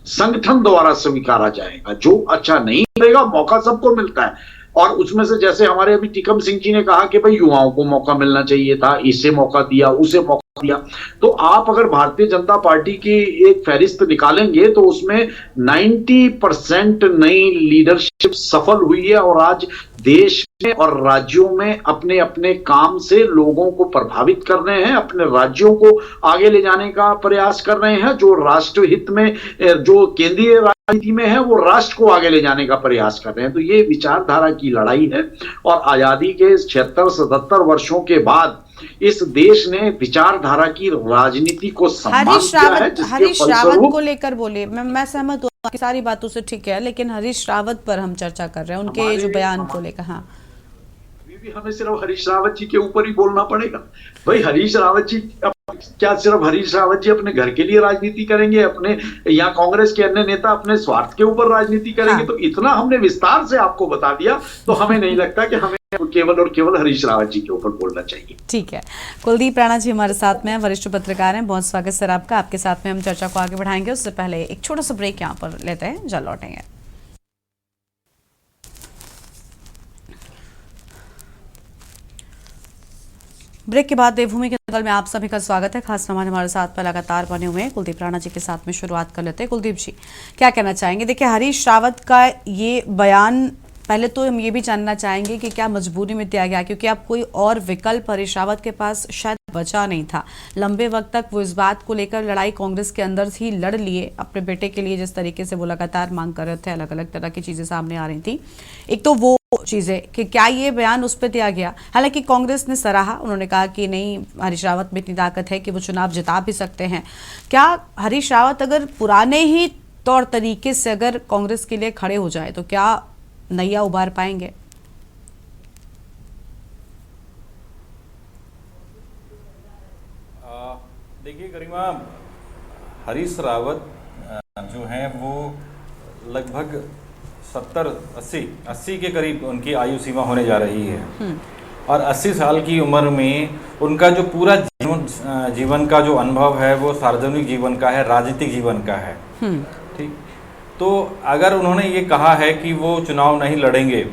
संगठन द्वारा स्वीकारा जाएगा। जो अच्छा नहीं करेगा, मौका सबको मिलता है। और उसमें से जैसे हमारे अभी टिकम सिंह जी ने कहा कि भाई युवाओं को मौका मिलना चाहिए था, इसे मौका दिया, उसे मौका दिया, तो आप अगर भारतीय जनता पार्टी की एक फहरिस्त निकालेंगे तो उसमें 90% नई लीडरशिप सफल हुई है और आज देश में और राज्यों में अपने अपने काम से लोगों को प्रभावित कर रहे हैं, अपने राज्यों को आगे ले जाने का प्रयास कर रहे हैं। जो राष्ट्र हित में, जो केंद्रीय राजनीति में है, वो राष्ट्र को आगे ले जाने का प्रयास कर रहे हैं। तो ये विचारधारा की लड़ाई है और आजादी के 76-77 वर्षों के बाद इस देश ने विचारधारा की राजनीति को सम्मान दिया है। हरीश रावत को लेकर बोले, मैं सहमत हूँ आपकी सारी बातों से, ठीक है, लेकिन हरीश रावत पर हम चर्चा कर रहे हैं, उनके जो बयान को लेकर। हाँ, अभी भी हमें सिर्फ हरीश रावत जी के ऊपर ही बोलना पड़ेगा। भाई हरीश रावत जी, क्या सिर्फ हरीश रावत जी अपने घर के लिए राजनीति करेंगे, अपने या कांग्रेस के अन्य नेता अपने स्वार्थ के ऊपर राजनीति करेंगे? हाँ। तो इतना हमने विस्तार से आपको बता दिया, तो हमें नहीं लगता कि हमें केवल और केवल हरीश रावत जी के ऊपर बोलना चाहिए। ठीक है, कुलदीप राणा जी हमारे साथ में हैं, वरिष्ठ पत्रकार हैं, बहुत स्वागत सर आपका। आपके साथ में हम चर्चा को आगे बढ़ाएंगे, उससे पहले एक छोटा सा ब्रेक यहाँ पर लेते हैं, जल्द लौटेंगे। ब्रेक के बाद देवभूमि के दल में आप सभी का स्वागत है। खास मेहमान हमारे साथ पर लगातार बने हुए हैं, कुलदीप राणा जी के साथ में शुरुआत कर लेते हैं। कुलदीप जी, क्या कहना चाहेंगे? देखिए, हरीश रावत का ये बयान, पहले तो हम ये भी जानना चाहेंगे कि क्या मजबूरी में दिया गया, क्योंकि अब कोई और विकल्प हरीश रावत के पास शायद बचा नहीं था। लंबे वक्त तक वो इस बात को लेकर लड़ाई कांग्रेस के अंदर ही लड़ लिए, अपने बेटे के लिए जिस तरीके से वो लगातार मांग कर रहे थे, अलग अलग तरह की चीजें सामने आ रही थी। एक तो वो चीजें कि क्या ये बयान उस पर दिया गया, हालांकि कांग्रेस ने सराहा, उन्होंने कहा कि नहीं, हरीश रावत में इतनी ताकत है कि वो चुनाव जिता भी सकते हैं। क्या हरीश रावत अगर पुराने ही तौर तरीके से अगर कांग्रेस के लिए खड़े हो जाए तो क्या नैया उबार पाएंगे? देखिए गरिमा, हरीश रावत जो हैं वो लगभग 70-80 के करीब उनकी आयु सीमा होने जा रही है और 80 साल की उम्र में उनका जो पूरा जीवन का जो अनुभव है वो सार्वजनिक जीवन का है, राजनीतिक जीवन का है। ठीक, तो अगर उन्होंने ये कहा है कि वो चुनाव नहीं लड़ेंगे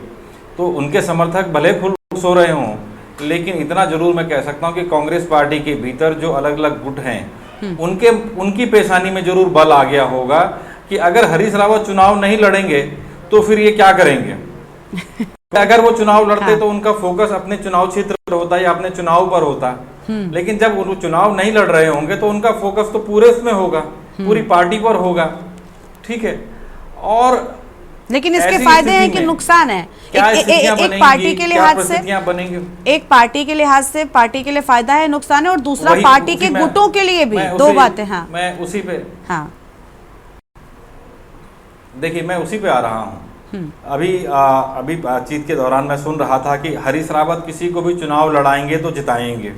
तो उनके समर्थक भले फुल सो रहे हों, लेकिन इतना जरूर मैं कह सकता हूँ कि कांग्रेस पार्टी के भीतर जो अलग अलग गुट हैं उनकी पेशानी में जरूर बल आ गया होगा कि अगर हरीश रावत चुनाव नहीं लड़ेंगे तो फिर ये क्या करेंगे। अगर वो चुनाव लड़ते तो उनका फोकस अपने चुनाव क्षेत्र पर होता या अपने चुनाव पर होता, लेकिन जब वो चुनाव नहीं लड़ रहे होंगे तो उनका फोकस तो पूरे इसमें होगा, पूरी पार्टी पर होगा। ठीक है, और लेकिन इसके फायदे हैं कि नुकसान है? एक पार्टी के लिहाज से, एक पार्टी के लिहाज से पार्टी के लिए फायदा है, नुकसान है, और दूसरा पार्टी के गुटों के लिए भी। दो बातें। हाँ, मैं उसी पे, हाँ देखिए मैं उसी पे आ रहा हूँ। अभी बातचीत के दौरान मैं सुन रहा था कि हरीश रावत किसी को भी चुनाव लड़ाएंगे तो जिताएंगे।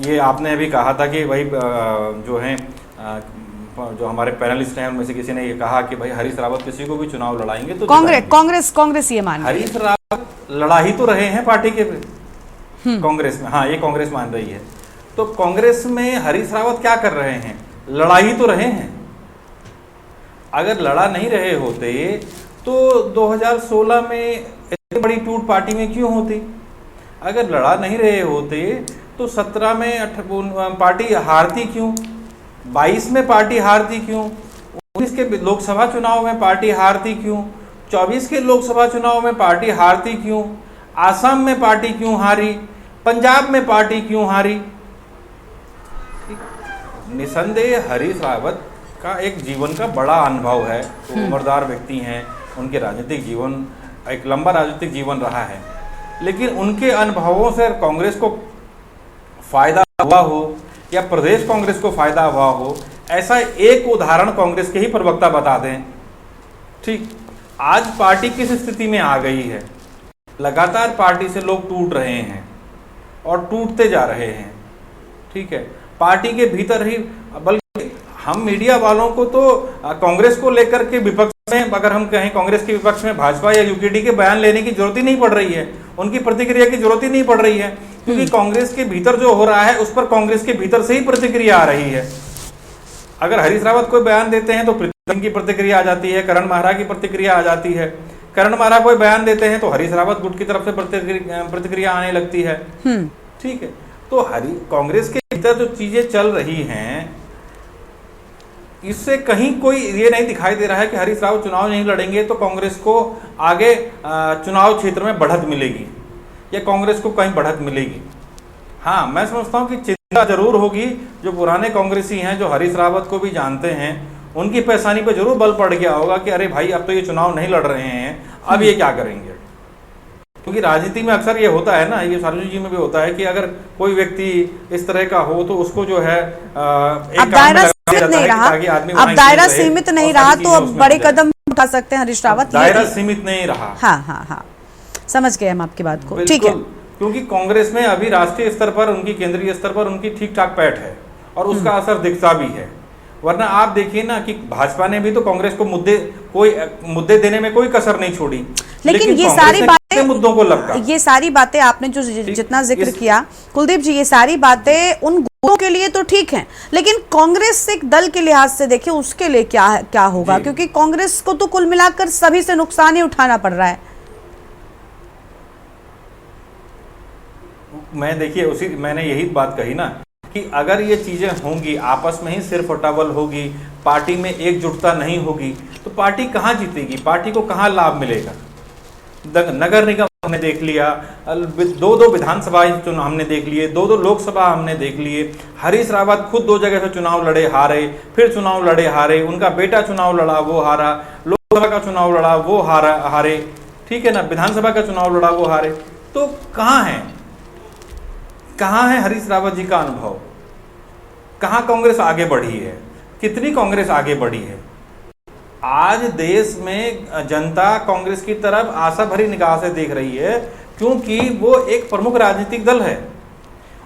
ये आपने अभी कहा था कि भाई जो हैं जो हमारे पैनलिस्ट हैं उनमें से किसी ने ये कहा कि भाई हरीश रावत किसी को भी चुनाव लड़ाएंगे तो कांग्रेस ये मान, हरीश रावत लड़ा ही तो रहे हैं पार्टी के कांग्रेस में। हाँ, ये कांग्रेस मान रही है, तो कांग्रेस में हरीश रावत क्या कर रहे हैं? लड़ा ही तो रहे हैं। अगर लड़ा नहीं रहे होते तो 2016 में इतनी बड़ी टूट पार्टी में क्यों होती? अगर लड़ा नहीं रहे होते तो 17 में पार्टी हारती क्यों? 22 में पार्टी हारती क्यों? 19 के लोकसभा चुनाव में पार्टी हारती क्यों? 24 के लोकसभा चुनाव में पार्टी हारती क्यों? आसाम में पार्टी क्यों हारी? पंजाब में पार्टी क्यों हारी? निसंदेह हरीश रावत का एक जीवन का बड़ा अनुभव है, वो उम्रदार व्यक्ति हैं, उनके राजनीतिक जीवन एक लंबा राजनीतिक जीवन रहा है, लेकिन उनके अनुभवों से कांग्रेस को फायदा हुआ हो या प्रदेश कांग्रेस को फायदा हुआ हो, ऐसा एक उदाहरण कांग्रेस के ही प्रवक्ता बता दें। ठीक, आज पार्टी किस स्थिति में आ गई है, लगातार पार्टी से लोग टूट रहे हैं और टूटते जा रहे हैं। ठीक है, पार्टी के भीतर ही, बल्कि हम मीडिया वालों को तो कांग्रेस को लेकर के विपक्ष में, अगर हम कहें कांग्रेस के विपक्ष में भाजपा या यूकेडी के बयान लेने की जरूरत ही नहीं पड़ रही है, उनकी प्रतिक्रिया की जरूरत ही नहीं पड़ रही है, क्योंकि कांग्रेस के भीतर जो हो रहा है उस पर कांग्रेस के भीतर से ही प्रतिक्रिया आ रही है। अगर हरीश रावत कोई बयान देते हैं तो प्रीतम की प्रतिक्रिया आ जाती है, करण माहरा की प्रतिक्रिया आ जाती है। करण माहरा कोई बयान देते हैं तो हरीश रावत गुट की तरफ से प्रतिक्रिया आने लगती है। ठीक है, तो कांग्रेस के भीतर जो चीजें चल रही हैं, इससे कहीं कोई ये नहीं दिखाई दे रहा है कि हरीश रावत चुनाव नहीं लड़ेंगे तो कांग्रेस को आगे चुनाव क्षेत्र में बढ़त मिलेगी या कांग्रेस को कहीं बढ़त मिलेगी। हाँ, मैं समझता हूँ कि चिंता जरूर होगी। जो पुराने कांग्रेसी हैं, जो हरीश रावत को भी जानते हैं, उनकी पेशानी पे जरूर बल पड़ गया होगा कि अरे भाई, अब तो ये चुनाव नहीं लड़ रहे हैं, अब ये क्या करेंगे। क्योंकि राजनीति में अक्सर ये होता है ना, ये सार्वजनिक जी में भी होता है कि अगर कोई व्यक्ति इस तरह का हो तो उसको जो है अब दायरा सीमित नहीं रहा, अब दायरा सीमित नहीं रहा तो अब बड़े कदम उठा सकते हैं हरीश रावत। दायरा सीमित नहीं रहा। हाँ हाँ हाँ, समझ गए हम आपकी बात को। ठीक है, क्योंकि कांग्रेस में अभी राष्ट्रीय स्तर पर, उनकी केंद्रीय स्तर पर उनकी ठीक ठाक पैठ है और उसका असर दिखता भी है। वरना आप देखिए ना कि भाजपा ने भी तो कांग्रेस को मुद्दे देने में कोई कसर नहीं छोड़ी, लेकिन ये सारी बातें, मुद्दों को लपका। ये सारी बातें आपने जो जितना जिक्र किया कुलदीप जी, ये सारी बातें उन गुटों के लिए तो ठीक हैं, लेकिन कांग्रेस एक दल के लिहाज से देखिए उसके लिए क्या होगा, क्योंकि कांग्रेस को तो कुल मिलाकर सभी से नुकसान ही उठाना पड़ रहा है। देखिए, मैंने यही बात कही ना कि अगर ये चीजें होंगी, आपस में ही सिर फटावल होगी, पार्टी में एकजुटता नहीं होगी, तो पार्टी कहाँ जीतेगी, पार्टी को कहाँ लाभ मिलेगा। नगर निगम हमने देख लिया, दो विधानसभा चुनाव हमने देख लिए, दो लोकसभा हमने देख लिए। हरीश रावत खुद 2 जगह से चुनाव लड़े, हारे, फिर चुनाव लड़े, हारे। उनका बेटा चुनाव लड़ा, वो हारा। लोकसभा का चुनाव लड़ा, वो हारे। ठीक है ना, विधानसभा का चुनाव लड़ा, वो हारे। तो कहाँ है हरीश रावत जी का अनुभव, कहाँ कांग्रेस आगे बढ़ी है, कितनी कांग्रेस आगे बढ़ी है। आज देश में जनता कांग्रेस की तरफ आशा भरी निगाह से देख रही है, क्योंकि वो एक प्रमुख राजनीतिक दल है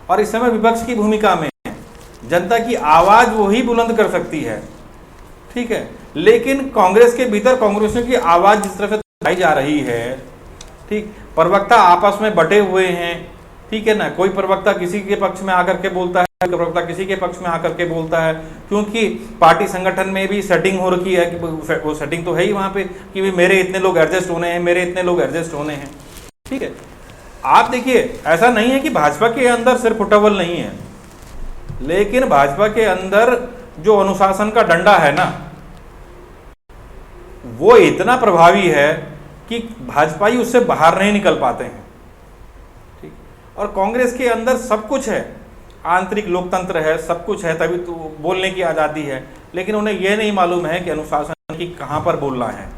और इस समय विपक्ष की भूमिका में है। जनता की आवाज वो ही बुलंद कर सकती है। ठीक है, लेकिन कांग्रेस के भीतर कांग्रेसियों की आवाज जिस तरह से उठाई जा रही है, ठीक, प्रवक्ता आपस में बटे हुए हैं। ठीक है ना, कोई प्रवक्ता किसी के पक्ष में आकर के बोलता है, कोई प्रवक्ता किसी के पक्ष में आकर के बोलता है, क्योंकि पार्टी संगठन में भी सेटिंग हो रखी है कि वो सेटिंग तो है ही वहां पे कि मेरे इतने लोग एडजस्ट होने हैं, मेरे इतने लोग एडजस्ट होने हैं। ठीक है, आप देखिए, ऐसा नहीं है कि भाजपा के अंदर सिर्फ फुटबॉल नहीं है, लेकिन भाजपा के अंदर जो अनुशासन का डंडा है ना, वो इतना प्रभावी है कि भाजपाई उससे बाहर नहीं निकल पाते हैं। ठीक, और कांग्रेस के अंदर सब कुछ है, आंतरिक लोकतंत्र है, सब कुछ है, तभी तो बोलने की आज़ादी है, लेकिन उन्हें यह नहीं मालूम है कि अनुशासन की कहाँ पर बोलना है,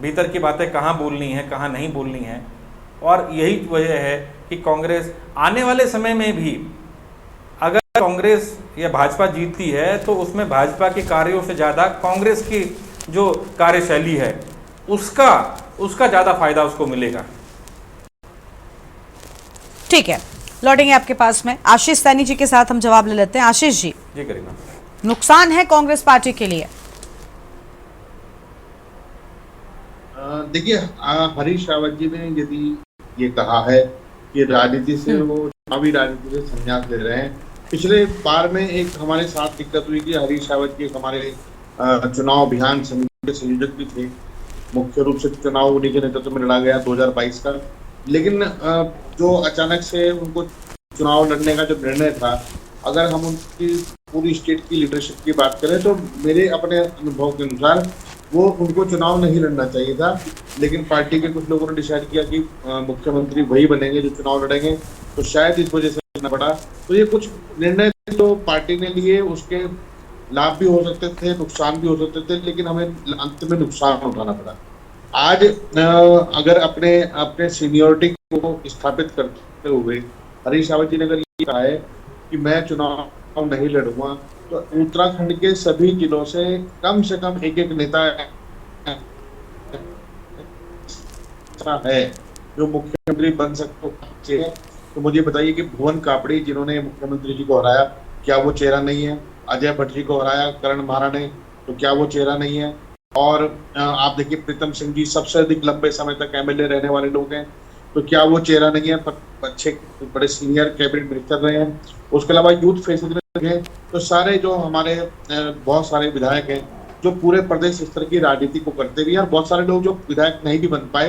भीतर की बातें कहाँ बोलनी है, कहाँ नहीं बोलनी है। और यही वजह है कि कांग्रेस आने वाले समय में भी, अगर कांग्रेस या भाजपा जीतती है तो उसमें भाजपा के कार्यों से ज़्यादा कांग्रेस की जो कार्यशैली है उसका ज़्यादा फायदा उसको मिलेगा। ठीक है, लौटेंगे आपके पास में। आशीष सैनी जी के साथ हम जवाब ले लेते हैं। आशीष जी, करीना, नुकसान है कांग्रेस पार्टी के लिए? देखिए, हरीश रावत जी ने यदि ये कहा है कि राजनीति से वो चुनावी राजनीति से संन्यास ले रहे हैं, पिछले बार में एक हमारे साथ दिक्कत हुई कि हरीश रावत जी हमारे चुनाव अभियान समिति के संयोजक भी थे। मुख्य रूप से चुनाव उन्हीं के नेतृत्व में लड़ा गया 2022 का, लेकिन जो अचानक से उनको चुनाव लड़ने का जो निर्णय था, अगर हम उनकी पूरी स्टेट की लीडरशिप की बात करें तो मेरे अपने अनुभव के अनुसार वो उनको चुनाव नहीं लड़ना चाहिए था, लेकिन पार्टी के कुछ लोगों ने डिसाइड किया कि मुख्यमंत्री वही बनेंगे जो चुनाव लड़ेंगे, तो शायद इस वजह से करना पड़ा। तो ये कुछ निर्णय जो पार्टी ने लिए, उसके लाभ भी हो सकते थे, नुकसान भी हो सकते थे, लेकिन हमें अंत में नुकसान उठाना पड़ा। आज अगर अपने सीनियोरिटी को स्थापित करते हुए हरीश रावत जी ने अगर ये कहा है कि मैं चुनाव चुनाव नहीं लड़ूंगा तो उत्तराखंड के सभी जिलों से कम एक नेता है जो मुख्यमंत्री बन सकते हैं। तो मुझे बताइए कि भुवन कापड़ी जिन्होंने मुख्यमंत्री जी को हराया, क्या वो चेहरा नहीं है? अजय भट्ट जी को हराया करण महारा ने, तो क्या वो चेहरा नहीं है? और आप देखिए प्रीतम सिंह जी सबसे अधिक लंबे समय तक एमएलए रहने वाले लोग हैं, तो क्या वो चेहरा नहीं है? अच्छे बड़े सीनियर कैबिनेट मिनिस्टर रहे हैं। उसके अलावा यूथ फेस हैं, तो सारे जो हमारे बहुत सारे विधायक हैं जो पूरे प्रदेश स्तर की राजनीति को करते भी हैं, और बहुत सारे लोग जो विधायक नहीं भी बन पाए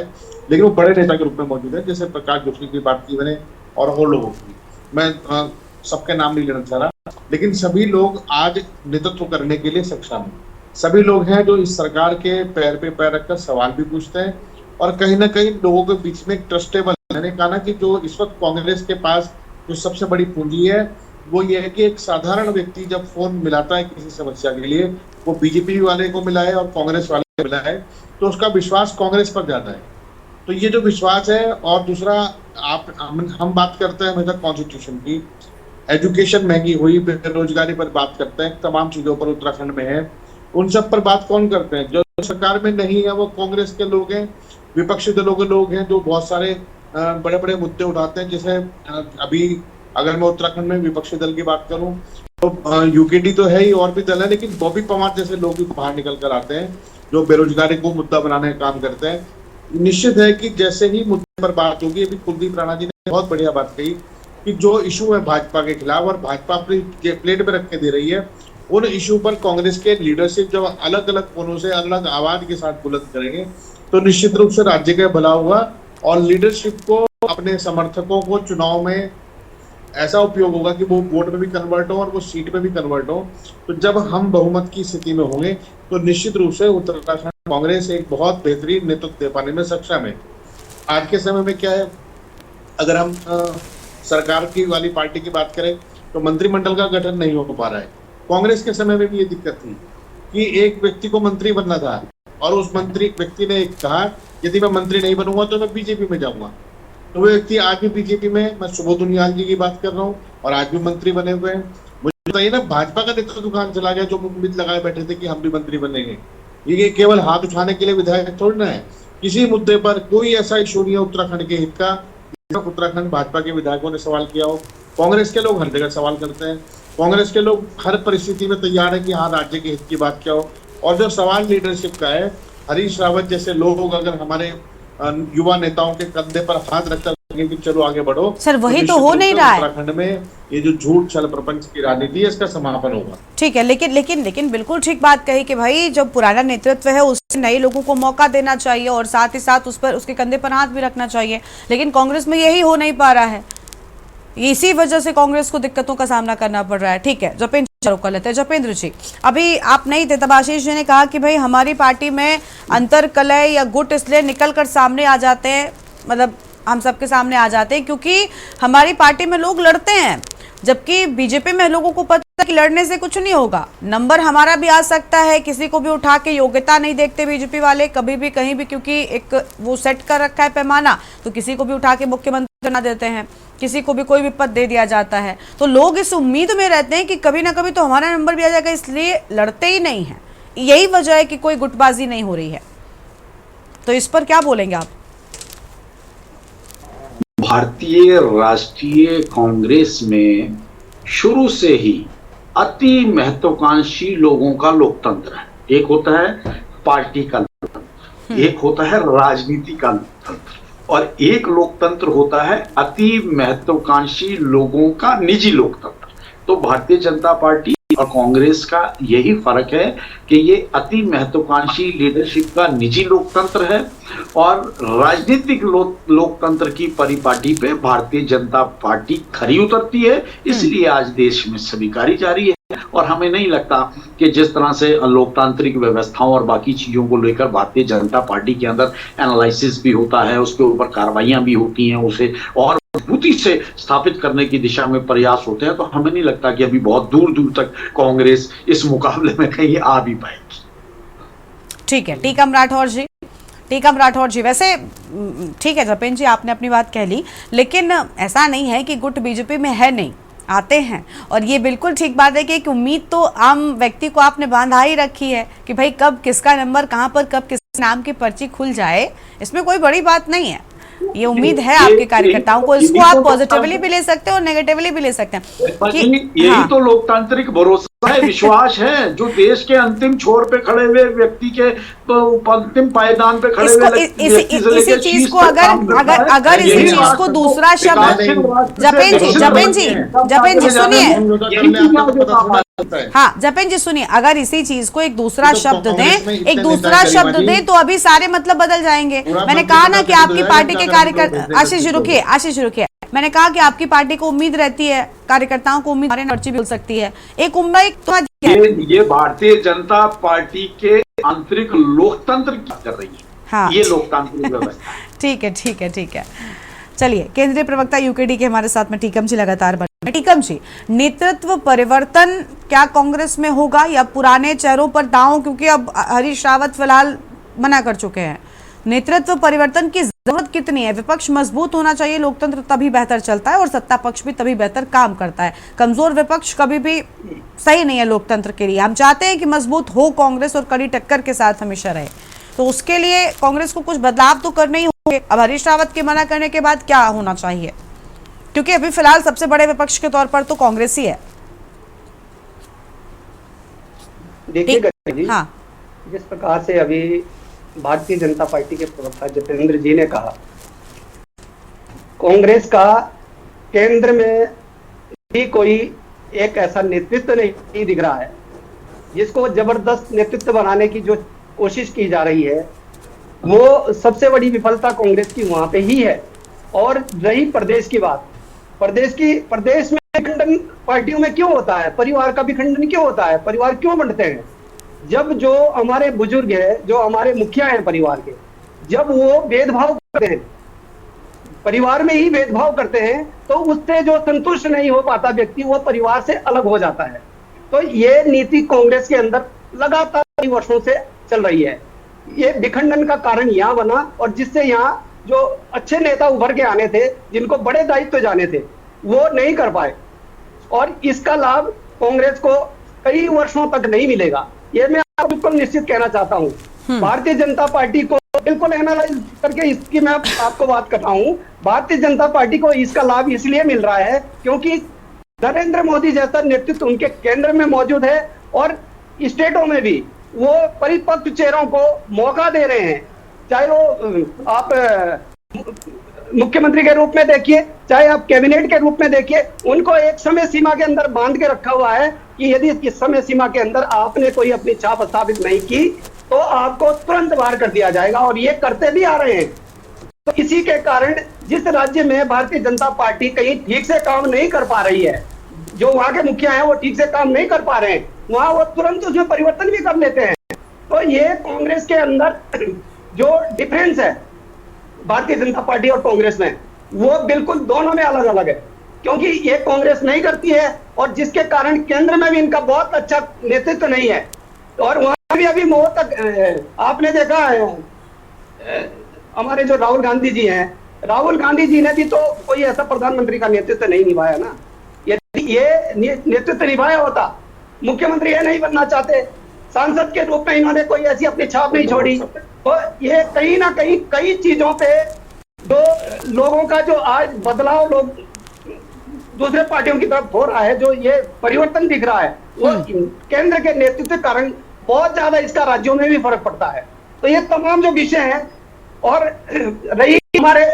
लेकिन वो बड़े नेता के रूप में मौजूद है, जैसे प्रकाश जोशी की बात की मैंने और लोगों की। मैं सबके नाम नहीं लेना चाह रहा, लेकिन सभी लोग आज नेतृत्व करने के लिए सक्षम हैं। सभी लोग हैं जो इस सरकार के पैर पे पैर रखकर सवाल भी पूछते हैं, और कहीं ना कहीं लोगों के बीच में एक ट्रस्टेबल, मैंने कहा ना कि जो इस वक्त कांग्रेस के पास जो सबसे बड़ी पूंजी है वो ये है कि एक साधारण व्यक्ति जब फोन मिलाता है किसी समस्या के लिए, वो बीजेपी वाले को मिला है और कांग्रेस वाले को मिला है, तो उसका विश्वास कांग्रेस पर ज्यादा है। तो ये जो विश्वास है, और दूसरा हम बात करते हैं हमेशा कॉन्स्टिट्यूशन की, एजुकेशन महंगी हुई, बेरोजगारी पर बात करते हैं, तमाम चीजों पर उत्तराखंड में है, उन सब पर बात कौन करते हैं? जो सरकार में नहीं है वो कांग्रेस के लोग हैं, विपक्षी दलों के लोग हैं जो बहुत सारे बड़े बड़े मुद्दे उठाते हैं। जैसे अभी अगर मैं उत्तराखंड में विपक्षी दल की बात करूं तो यूकेडी तो है ही, और भी दल है, लेकिन बॉबी पवार जैसे लोग भी बाहर निकल कर आते हैं जो बेरोजगारी को मुद्दा बनाने का काम करते हैं। निश्चित है कि जैसे ही मुद्दे पर बात होगी, अभी कुलदीप राणा जी ने बहुत बढ़िया बात कही कि जो इशू है भाजपा के खिलाफ और भाजपा अपनी प्लेट पे रख के दे रही है, उन इशू पर कांग्रेस के लीडरशिप जब अलग अलग कोनों से अलग आवाज के साथ बुलंद करेंगे तो निश्चित रूप से राज्य का भला होगा, और लीडरशिप को अपने समर्थकों को चुनाव में ऐसा उपयोग होगा कि वो वोट में भी कन्वर्ट हो और वो सीट में भी कन्वर्ट हो। तो जब हम बहुमत की स्थिति में होंगे तो निश्चित रूप से उत्तराखंड कांग्रेस एक बहुत बेहतरीन नेतृत्व दे पाने में सक्षम है। आज के समय में क्या है, अगर हम सरकार की वाली पार्टी की बात करें तो मंत्रिमंडल का गठन नहीं हो पा रहा है। कांग्रेस के समय में भी ये दिक्कत थी कि एक व्यक्ति को मंत्री बनना था और उस व्यक्ति ने कहा यदि मैं मंत्री नहीं बनूंगा तो मैं बीजेपी में जाऊंगा। तो वो व्यक्ति आज भी बीजेपी में, मैं सुबोध उनियाल जी की बात कर रहा हूँ, और आज भी मंत्री बने हुए हैं। मुझे बताइए ना, भाजपा का नेतृत्व दुकान चला गया जो उम्मीद लगाए बैठे थे कि हम भी मंत्री बनेंगे। ये केवल हाथ उठाने के लिए विधायक थोड़ी ना है, किसी मुद्दे पर कोई ऐसा इशू नहीं है उत्तराखंड के हित का उत्तराखंड भाजपा के विधायकों ने सवाल किया हो। कांग्रेस के लोग हर जगह सवाल करते हैं, कांग्रेस के लोग हर परिस्थिति में तैयार है कि हाँ राज्य के हित की बात क्या हो। और जो सवाल लीडरशिप का है, हरीश रावत जैसे लोग अगर हमारे युवा नेताओं के कंधे पर हाथ रखकर कि चलो आगे बढ़ो, सर वही तो हो नहीं रहा है। उत्तराखंड में ये जो झूठ छल प्रपंच की राजनीति है इसका समापन होगा। ठीक है, लेकिन बिल्कुल ठीक बात कही कि भाई जब पुराना नेतृत्व है उससे नए लोगों को मौका देना चाहिए और साथ ही साथ उस पर उसके कंधे पर हाथ भी रखना चाहिए, लेकिन कांग्रेस में यही हो नहीं पा रहा है। इसी वजह से कांग्रेस को दिक्कतों का सामना करना पड़ रहा है। ठीक है, जपेंद्र कर लेते हैं। जपेंद्र जी, अभी आप नहीं थे तब आशीष जी ने कहा कि भाई हमारी पार्टी में अंतर कलह या गुट इसलिए निकल कर सामने आ जाते हैं, मतलब हम सबके सामने आ जाते हैं क्योंकि हमारी पार्टी में लोग लड़ते हैं, जबकि बीजेपी में लोगों को पता है कि लड़ने से कुछ नहीं होगा, नंबर हमारा भी आ सकता है, किसी को भी उठा के योग्यता नहीं देखते बीजेपी वाले कभी भी कहीं भी, क्योंकि एक वो सेट कर रखा है पैमाना, तो किसी को भी उठा के मुख्यमंत्री बना देते हैं, किसी को भी कोई भी पद दे दिया जाता है। तो लोग इस उम्मीद में रहते हैं कि कभी ना कभी तो हमारा नंबर भी आ जाएगा, इसलिए लड़ते ही नहीं है। यही वजह है कि कोई गुटबाजी नहीं हो रही है। तो इस पर क्या बोलेंगे आप? भारतीय राष्ट्रीय कांग्रेस में शुरू से ही अति महत्वाकांक्षी लोगों का लोकतंत्र है। एक होता है पार्टी का लोकतंत्र, एक होता है राजनीति का लोकतंत्र, और एक लोकतंत्र होता है अति महत्वाकांक्षी लोगों का निजी लोकतंत्र। तो भारतीय जनता पार्टी और कांग्रेस का यही फर्क है कि ये अति महत्वाकांक्षी लीडरशिप का निजी लोकतंत्र है, और राजनीतिक लोकतंत्र की परिपाटी पे भारतीय जनता पार्टी खरी उतरती है। इसलिए आज देश में स्वीकारी जारी है, और हमें नहीं लगता कि जिस तरह से लोकतांत्रिक व्यवस्थाओं और बाकी चीजों को लेकर भारतीय जनता पार्टी के अंदर एनालिसिस भी होता है, उसके ऊपर कार्रवाइयां भी होती हैं, उसे और मजबूती से स्थापित करने की दिशा में प्रयास होते हैं, तो हमें नहीं लगता कि अभी बहुत दूर दूर तक कांग्रेस इस मुकाबले में कहीं आ भी पाएगी। ठीक है, टीकम राठौर जी, वैसे ठीक है जपेंद्र जी, आपने अपनी बात कह ली, लेकिन ऐसा नहीं है कि गुट बीजेपी में है नहीं, आते हैं। और ये बिल्कुल ठीक बात है कि एक उम्मीद तो आम व्यक्ति को आपने बांधा ही रखी है कि भाई कब किसका नंबर कहां पर, कब किस नाम की पर्ची खुल जाए, इसमें कोई बड़ी बात नहीं है। ये उम्मीद है आपके कार्यकर्ताओं को। इसको आप पॉजिटिवली भी ले सकते हैं और नेगेटिवली भी ले सकते हैं कि यही तो लोकतांत्रिक भरोसा है, विश्वास है, जो देश के अंतिम छोर पे खड़े हुए व्यक्ति के अंतिम पायदान पे खड़े हुए इसी चीज को अगर इसी चीज को दूसरा शब्द जपेन जी सुनिए, हाँ जपेन जी सुनिए, अगर इसी चीज को एक दूसरा शब्द दें तो अभी सारे मतलब बदल जाएंगे। मैंने कहा ना कि आपकी पार्टी के कार्यकर्ता, आशीष रुकिए, मैंने कहा कि आपकी पार्टी को उम्मीद रहती है, कार्यकर्ताओं को उम्मीद पर्ची भी मिल सकती है। एक उम्मीद ये भारतीय जनता पार्टी के आंतरिक लोकतंत्र की कर रही है। हाँ, ये लोकतांत्रिक व्यवस्था। ठीक है। चलिए, केंद्रीय प्रवक्ता यूकेडी के हमारे साथ में टीकम जी लगातार बने। टीकम जी, नेतृत्व परिवर्तन क्या कांग्रेस में होगा या पुराने चेहरों पर दांव, क्योंकि अब हरीश रावत फिलहाल मना कर चुके हैं। नेतृत्व परिवर्तन की जरूरत कितनी है? विपक्ष मजबूत होना चाहिए, लोकतंत्र तभी बेहतर चलता है और सत्ता पक्ष भी तभी बेहतर काम करता है। कमजोर विपक्ष कभी भी सही नहीं है लोकतंत्र के लिए। हम चाहते हैं कि मजबूत हो कांग्रेस और कड़ी टक्कर के साथ हमेशा रहे, तो उसके लिए कांग्रेस को कुछ बदलाव तो करने ही होंगे। अब हरीश रावत के मना करने के बाद क्या होना चाहिए, क्योंकि अभी फिलहाल सबसे बड़े विपक्ष के तौर पर तो कांग्रेस ही है। देखिए हाँ, जिस प्रकार से अभी भारतीय जनता पार्टी के प्रवक्ता जितेंद्र जी ने कहा, कांग्रेस का केंद्र में भी कोई एक ऐसा नेतृत्व नहीं दिख रहा है जिसको जबरदस्त नेतृत्व बनाने की जो कोशिश की जा रही है, वो सबसे बड़ी विफलता कांग्रेस की वहां पे ही है। और रही प्रदेश की बात, प्रदेश में विखंडन पार्टियों में क्यों होता है? परिवार का विखंडन क्यों होता है? परिवार क्यों बंटते हैं? जब जो हमारे बुजुर्ग है, जो हमारे मुखिया हैं परिवार के, जब वो भेदभाव करते हैं, परिवार में ही भेदभाव करते हैं, तो उससे जो संतुष्ट नहीं हो पाता व्यक्ति, वो परिवार से अलग हो जाता है। तो ये नीति कांग्रेस के अंदर लगातार कई वर्षों से चल रही है। ये विखंडन का कारण यहाँ बना, और जिससे यहाँ जो अच्छे नेता उभर के आने थे, जिनको बड़े दायित्व जाने थे, वो नहीं कर पाए, और इसका लाभ कांग्रेस को कई वर्षों तक नहीं मिलेगा। ये मैं आपको बिल्कुल निश्चित कहना चाहता हूँ। भारतीय जनता पार्टी को बिल्कुल एनालाइज करके इसकी मैं आपको बात कर रहा हूँ। भारतीय जनता पार्टी को इसका लाभ इसलिए मिल रहा है क्योंकि नरेंद्र मोदी जैसा नेतृत्व उनके केंद्र में मौजूद है, और स्टेटों में भी वो परिपक्व चेहरों को मौका दे रहे हैं। चाहे वो आप मुख्यमंत्री के रूप में देखिए, चाहे आप कैबिनेट के रूप में देखिए, उनको एक समय सीमा के अंदर बांध के रखा हुआ है कि यदि इस समय सीमा के अंदर आपने कोई अपनी छाप स्थापित नहीं की तो आपको तुरंत बाहर कर दिया जाएगा, और ये करते भी आ रहे हैं। तो इसी के कारण जिस राज्य में भारतीय जनता पार्टी कहीं ठीक से काम नहीं कर पा रही है, जो वहां के मुखिया हैं वो ठीक से काम नहीं कर पा रहे हैं, वहां वो तुरंत उसमें परिवर्तन भी कर लेते हैं। तो ये कांग्रेस के अंदर जो डिफरेंस है भारतीय जनता पार्टी और कांग्रेस में, वो बिल्कुल दोनों में अलग अलग है, क्योंकि ये कांग्रेस नहीं करती है, और जिसके कारण केंद्र में भी इनका बहुत अच्छा नेतृत्व नहीं है। और वहां भी अभी मोह तक आपने देखा है, हमारे जो राहुल गांधी जी हैं, राहुल गांधी जी ने भी तो कोई ऐसा प्रधानमंत्री का नेतृत्व नहीं निभाया ना। यदि ये नेतृत्व निभाया होता, मुख्यमंत्री ये नहीं बनना चाहते, सांसद के रूप में इन्होंने कोई ऐसी अपनी छाप नहीं छोड़ी, तो ये कहीं ना कहीं कई चीजों पे जो लोगों का जो आज बदलाव लोग दूसरे पार्टियों की तरफ हो रहा है, जो ये परिवर्तन दिख रहा है, वो केंद्र के नेतृत्व के कारण बहुत ज्यादा इसका राज्यों में भी फर्क पड़ता है। तो ये तमाम जो विषय हैं, और रही हमारे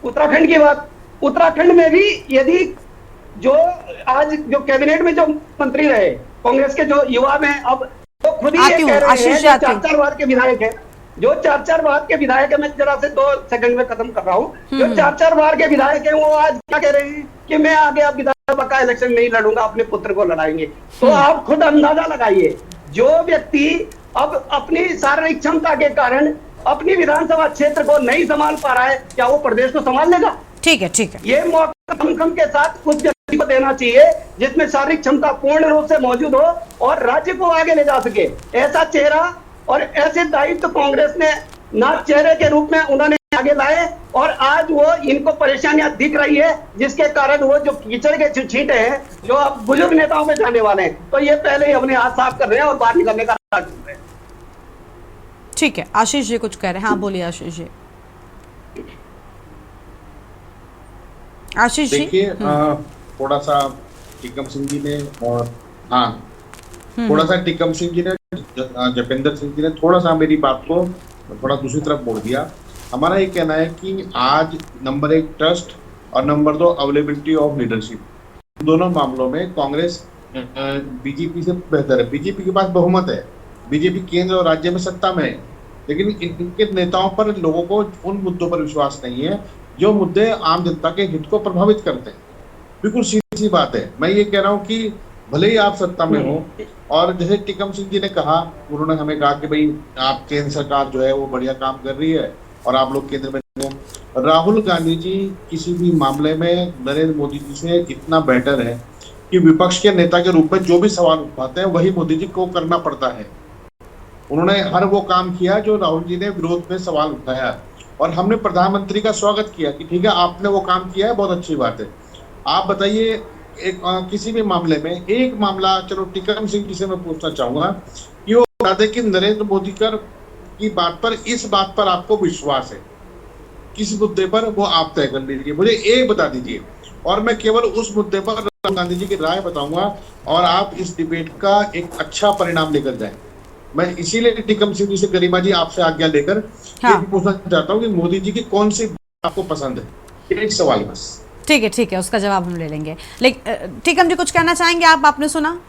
उत्तराखंड की बात, उत्तराखंड में भी यदि जो आज जो कैबिनेट में जो मंत्री रहे कांग्रेस के, जो युवा में, अब तो खुद ही ये कह रहे हैं, जो 4-4 वार्ड के विधायक है, जो 4-4 वार्ड के विधायक है, मैं जरा से 2 सेकंड में खत्म कर रहा हूँ, जो 4-4 वार्ड के विधायक है, वो आज क्या कह रहे हैं कि मैं आगे अब विधानसभा का इलेक्शन नहीं लड़ूंगा, अपने पुत्र को लड़ाएंगे। तो आप खुद अंदाजा लगाइए, जो व्यक्ति अब अपनी शारीरिक क्षमता के कारण अपनी विधानसभा क्षेत्र को नहीं संभाल पा रहा है, क्या वो प्रदेश को संभाल लेगा? ठीक है। ये मौका दमखम के साथ उस व्यक्ति को देना चाहिए जिसमें शारीरिक क्षमता पूर्ण रूप से मौजूद हो और राज्य को आगे ले जा सके। ऐसा चेहरा और ऐसे दायित्व कांग्रेस ने ना चेहरे के रूप में उन्होंने आगे लाए और आज वो इनको परेशानियां दिख रही है, जिसके कारण वो जो कीचड़ के जो छींटे हैं जो अब बुजुर्ग नेताओं में जाने वाले हैं, तो ये पहले ही अपने हाथ साफ कर रहे हैं और बाहर निकलने का रास्ता ढूंढ रहे हैं। ठीक है, आशीष जी कुछ कह रहे हैं। हाँ बोलिए आशीष जी। आशीष जी देखिए, थोड़ा सा टिकम सिंह जी ने और थोड़ा सा टिकम सिंह जी ने, जपेंद्र सिंह जी ने थोड़ा सा मेरी बात को थोड़ा दूसरी तरफ मोड़ दिया। हमारा ये कहना है कि आज नंबर 1 ट्रस्ट और नंबर 2 अवेलेबिलिटी ऑफ लीडरशिप, दोनों मामलों में कांग्रेस बीजेपी से बेहतर है। बीजेपी के पास बहुमत है, बीजेपी केंद्र और राज्य में सत्ता में है, लेकिन इनके नेताओं पर लोगों को उन मुद्दों पर विश्वास नहीं है जो मुद्दे आम जनता के हित को प्रभावित करते हैं। बिल्कुल सीधी बात है। मैं ये कह रहा हूँ कि भले ही आप सत्ता में हो, और जैसे टिकम सिंह जी ने कहा, उन्होंने हमें कहा कि भाई आप केंद्र सरकार जो है वो बढ़िया काम कर रही है और आप लोग केंद्र में हैं। राहुल गांधी जी किसी भी मामले में नरेंद्र मोदी जी से इतना बेटर है कि विपक्ष के नेता के रूप में जो भी सवाल उठाते हैं वही मोदी जी को करना पड़ता है। उन्होंने हर वो काम किया जो राहुल जी ने विरोध में सवाल उठाया, और हमने प्रधानमंत्री का स्वागत किया कि ठीक है आपने वो काम किया है, बहुत अच्छी बात है। आप बताइए किसी भी मामले में एक मामला, चलो टिकम सिंह जी से मैं पूछना चाहूंगा कि वो बता दें कि नरेंद्र मोदी की बात पर, इस बात पर आपको विश्वास है, किस मुद्दे पर वो आप तय कर लीजिए, मुझे एक बता दीजिए, और मैं केवल उस मुद्दे पर राहुल गांधी जी की राय बताऊंगा और आप इस डिबेट का एक अच्छा परिणाम लेकर जाएं। मैं इसीलिए टिकम सिंह जी से, गरिमा जी आपसे आज्ञा लेकर पूछना चाहता हूँ कि मोदी जी की कौन सी बात आपको पसंद है, एक सवाल बस। ठीक है, उसका जवाब हम ले लेंगे। लेकिन टिकम जी कुछ कहना चाहेंगे आप? आपने सुना?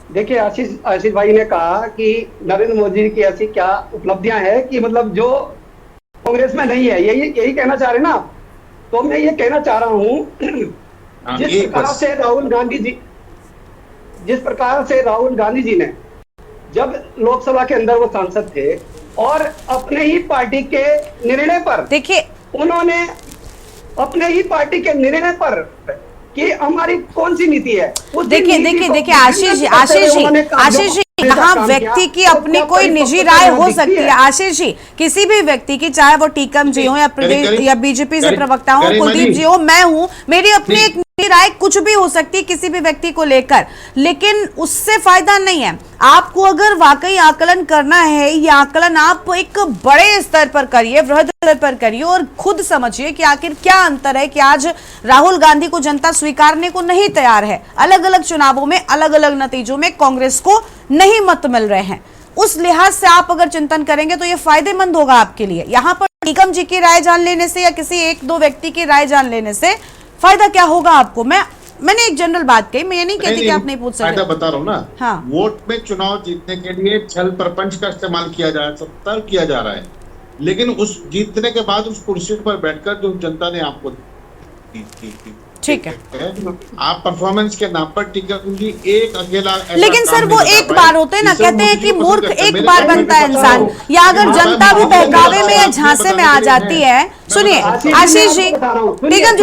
देखिए, आशीष भाई ने कहा कि नरेंद्र मोदी की ऐसी क्या उपलब्धियां हैं कि मतलब जो कांग्रेस में नहीं है, यही कहना चाह रहे ना आप? तो मैं ये कहना चाह रहा हूँ जिस प्रकार से राहुल गांधी जी ने जब लोकसभा के अंदर वो सांसद थे और अपने ही पार्टी के निर्णय पर, देखिए उन्होंने अपने ही पार्टी के निर्णय पर कि हमारी कौन सी नीति है, देखिए आशीष जी यहाँ व्यक्ति की अपनी कोई निजी राय हो सकती है। आशीष जी, किसी भी व्यक्ति की, चाहे वो टीकम जी हो या प्रदेश या बीजेपी से प्रवक्ता हो, कुलदीप जी हो, मैं हूँ, मेरी अपनी एक राय कुछ भी हो सकती है किसी भी व्यक्ति को लेकर, लेकिन उससे फायदा नहीं है। आपको अगर वाकई आकलन करना है, ये आकलन आप एक बड़े स्तर पर करिए, वृहद स्तर पर करिए और खुद समझिए कि आखिर क्या अंतर है कि आज राहुल गांधी को जनता स्वीकारने को नहीं तैयार है। अलग अलग चुनावों में अलग अलग नतीजों में कांग्रेस को नहीं मत मिल रहे हैं। उस लिहाज से आप अगर चिंतन करेंगे तो ये फायदेमंद होगा आपके लिए। यहाँ पर टिकम जी की राय जान लेने से या किसी एक दो व्यक्ति की राय जान लेने से फायदा क्या होगा आपको? मैंने एक जनरल बात कही, मैं ये नहीं कहती कि आप नहीं पूछ सकते। फायदा बता रहा हूँ ना। हाँ। वोट में चुनाव जीतने के लिए छल प्रपंच का इस्तेमाल किया जा रहा है, लेकिन उस जीतने के बाद उस कुर्सी पर बैठकर जो जनता ने आपको ठीक है, आप परफॉर्मेंस के नाम पर टिकम जी एक अकेला, लेकिन सर वो एक बार होते हैं ना, कहते हैं कि मूर्ख एक बार बनता है इंसान, या अगर जनता भी बहकावे में या झांसे में आ जाती है। सुनिए आशीष जी, टिकम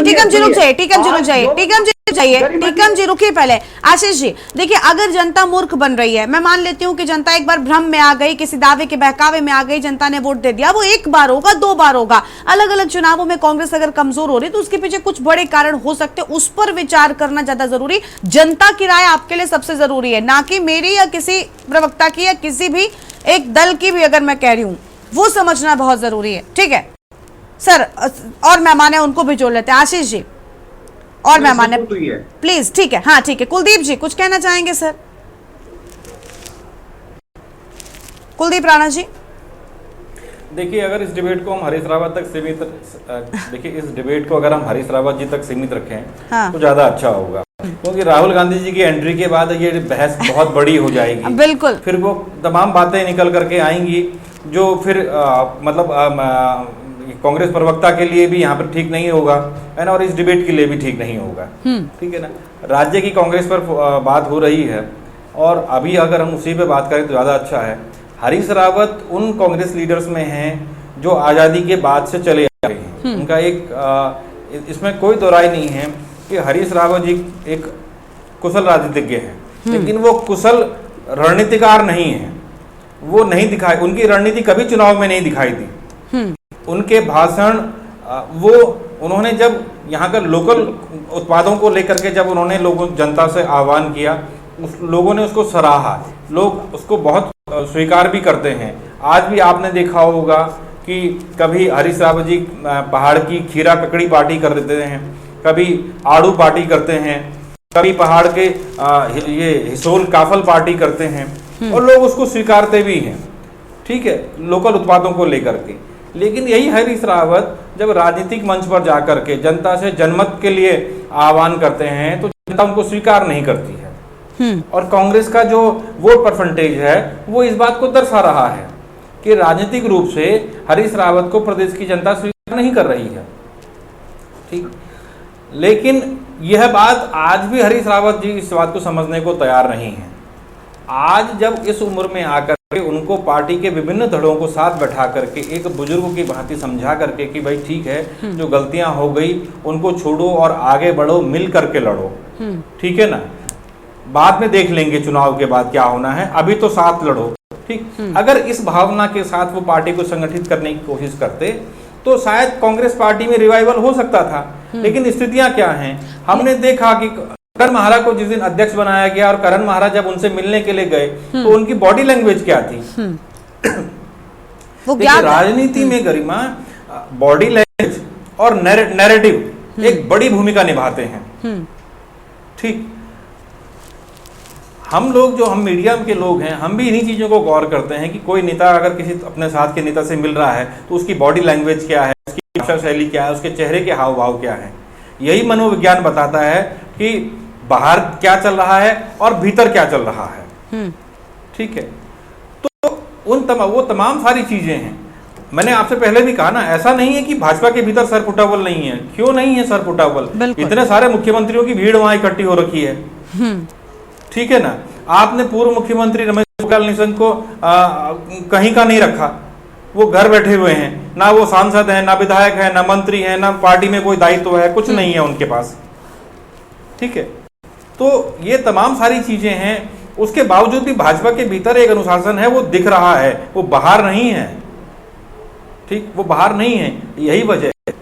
जी रुक रुकिए पहले। आशीष जी देखिए, अगर जनता मूर्ख बन रही है, मैं मान लेती हूँ कि जनता एक बार भ्रम में आ गई, किसी दावे के बहकावे में आ गई, जनता ने वोट दे दिया, वो एक बार होगा, 2 बार होगा। अलग अलग चुनावों में कांग्रेस अगर कमजोर हो रही तो उसके पीछे कुछ बड़े कारण हो सकते, उस पर विचार करना ज्यादा जरूरी। जनता की राय आपके लिए सबसे जरूरी है, ना कि मेरी या किसी प्रवक्ता की या किसी भी एक दल की भी अगर मैं कह रही हूं, वो समझना बहुत जरूरी है। ठीक है सर, और मेहमान है उनको भी जोड़ लेते हैं। आशीष जी और मेहमान है प्लीज। ठीक है, हाँ ठीक है। कुलदीप जी कुछ कहना चाहेंगे सर? कुलदीप राणा जी। देखिए, अगर इस डिबेट को हम हरीश रावत तक सीमित, देखिए इस डिबेट को अगर हम हरीश रावत जी तक सीमित रखें हाँ। तो ज्यादा अच्छा होगा, क्योंकि राहुल गांधी जी की एंट्री के बाद ये बहस बहुत बड़ी हो जाएगी। बिल्कुल, फिर वो तमाम बातें निकल करके आएंगी जो फिर कांग्रेस प्रवक्ता के लिए भी यहाँ पर ठीक नहीं होगा, है ना, और इस डिबेट के लिए भी ठीक नहीं होगा। ठीक है ना। राज्य की कांग्रेस पर बात हो रही है और अभी अगर हम उसी पे बात करें तो ज़्यादा अच्छा है। हरीश रावत उन कांग्रेस लीडर्स में हैं जो आज़ादी के बाद से चले आ रहे हैं। उनका एक इसमें कोई दो राय नहीं है कि हरीश रावत जी एक कुशल राजनीतिज्ञ हैं, लेकिन वो कुशल रणनीतिकार नहीं है। वो नहीं दिखाई, उनकी रणनीति कभी चुनाव में नहीं दिखाई दी। उनके भाषण वो उन्होंने जब यहाँ का लोकल उत्पादों को लेकर के जब उन्होंने लोगों जनता से आह्वान किया, लोगों ने उसको सराहा, लोग उसको बहुत स्वीकार भी करते हैं। आज भी आपने देखा होगा कि कभी हरीश रावत जी पहाड़ की खीरा ककड़ी पार्टी कर देते हैं, कभी आड़ू पार्टी करते हैं, कभी पहाड़ के ये हिसोल काफल पार्टी करते हैं और लोग उसको स्वीकारते भी हैं, ठीक है, लोकल उत्पादों को लेकर के। लेकिन यही हरीश रावत जब राजनीतिक मंच पर जाकर के जनता से जनमत के लिए आह्वान करते हैं तो जनता उनको स्वीकार नहीं करती है। और कांग्रेस का जो वोट परसेंटेज है वो इस बात को दर्शा रहा है कि राजनीतिक रूप से हरीश रावत को प्रदेश की जनता स्वीकार नहीं कर रही है, ठीक। लेकिन यह बात आज भी हरीश रावत जी इस बात को समझने को तैयार नहीं है। आज जब इस उम्र में आकर के उनको पार्टी के विभिन्न धड़ों को साथ बैठा करके एक बुजुर्ग की भांति समझा करके कि भाई ठीक है, जो गलतियां हो गई उनको छोड़ो और आगे बढ़ो, मिल करके लड़ो, ठीक है ना, बाद में देख लेंगे चुनाव के बाद क्या होना है, अभी तो साथ लड़ो, ठीक। अगर इस भावना के साथ वो पार्टी को संगठित करने की कोशिश करते तो शायद कांग्रेस पार्टी में रिवाइवल हो सकता था। लेकिन स्थितियां क्या हैं, हमने देखा कि करण महारा को जिस दिन अध्यक्ष बनाया गया और करण महारा जब उनसे मिलने के लिए गए तो उनकी बॉडी लैंग्वेज क्या थी। वो क्या राजनीति में गरिमा बॉडी लैंग्वेज और नैरेटिव एक बड़ी भूमिका निभाते हैं, ठीक। हम लोग जो हम मीडिया के लोग हैं, हम भी इन्हीं चीजों को गौर करते हैं कि कोई नेता अगर किसी अपने साथ के नेता से मिल रहा है तो उसकी बॉडी लैंग्वेज क्या है, उसकी भाषा शैली क्या है, उसके चेहरे के हाव भाव क्या है। यही मनोविज्ञान बताता है कि बाहर क्या चल रहा है और भीतर क्या चल रहा है, ठीक है। तो वो तमाम सारी चीजें हैं। मैंने आपसे पहले भी कहा ना, ऐसा नहीं है कि भाजपा के भीतर सरपुटावल नहीं है। क्यों नहीं है सरपुटावल? इतने सारे मुख्यमंत्रियों की भीड़ वहां इकट्ठी हो रखी है, ठीक है ना। आपने पूर्व मुख्यमंत्री रमेश पोखरियाल निशंक को कहीं का नहीं रखा, वो घर बैठे हुए हैं, ना वो सांसद है, ना विधायक है, ना मंत्री है, ना पार्टी में कोई दायित्व है, कुछ नहीं है उनके पास, ठीक है। तो ये तमाम सारी चीजें हैं, उसके बावजूद भी भाजपा के भीतर एक अनुशासन है, वो दिख रहा है, वो बाहर नहीं है, ठीक, वो बाहर नहीं है, यही वजह है,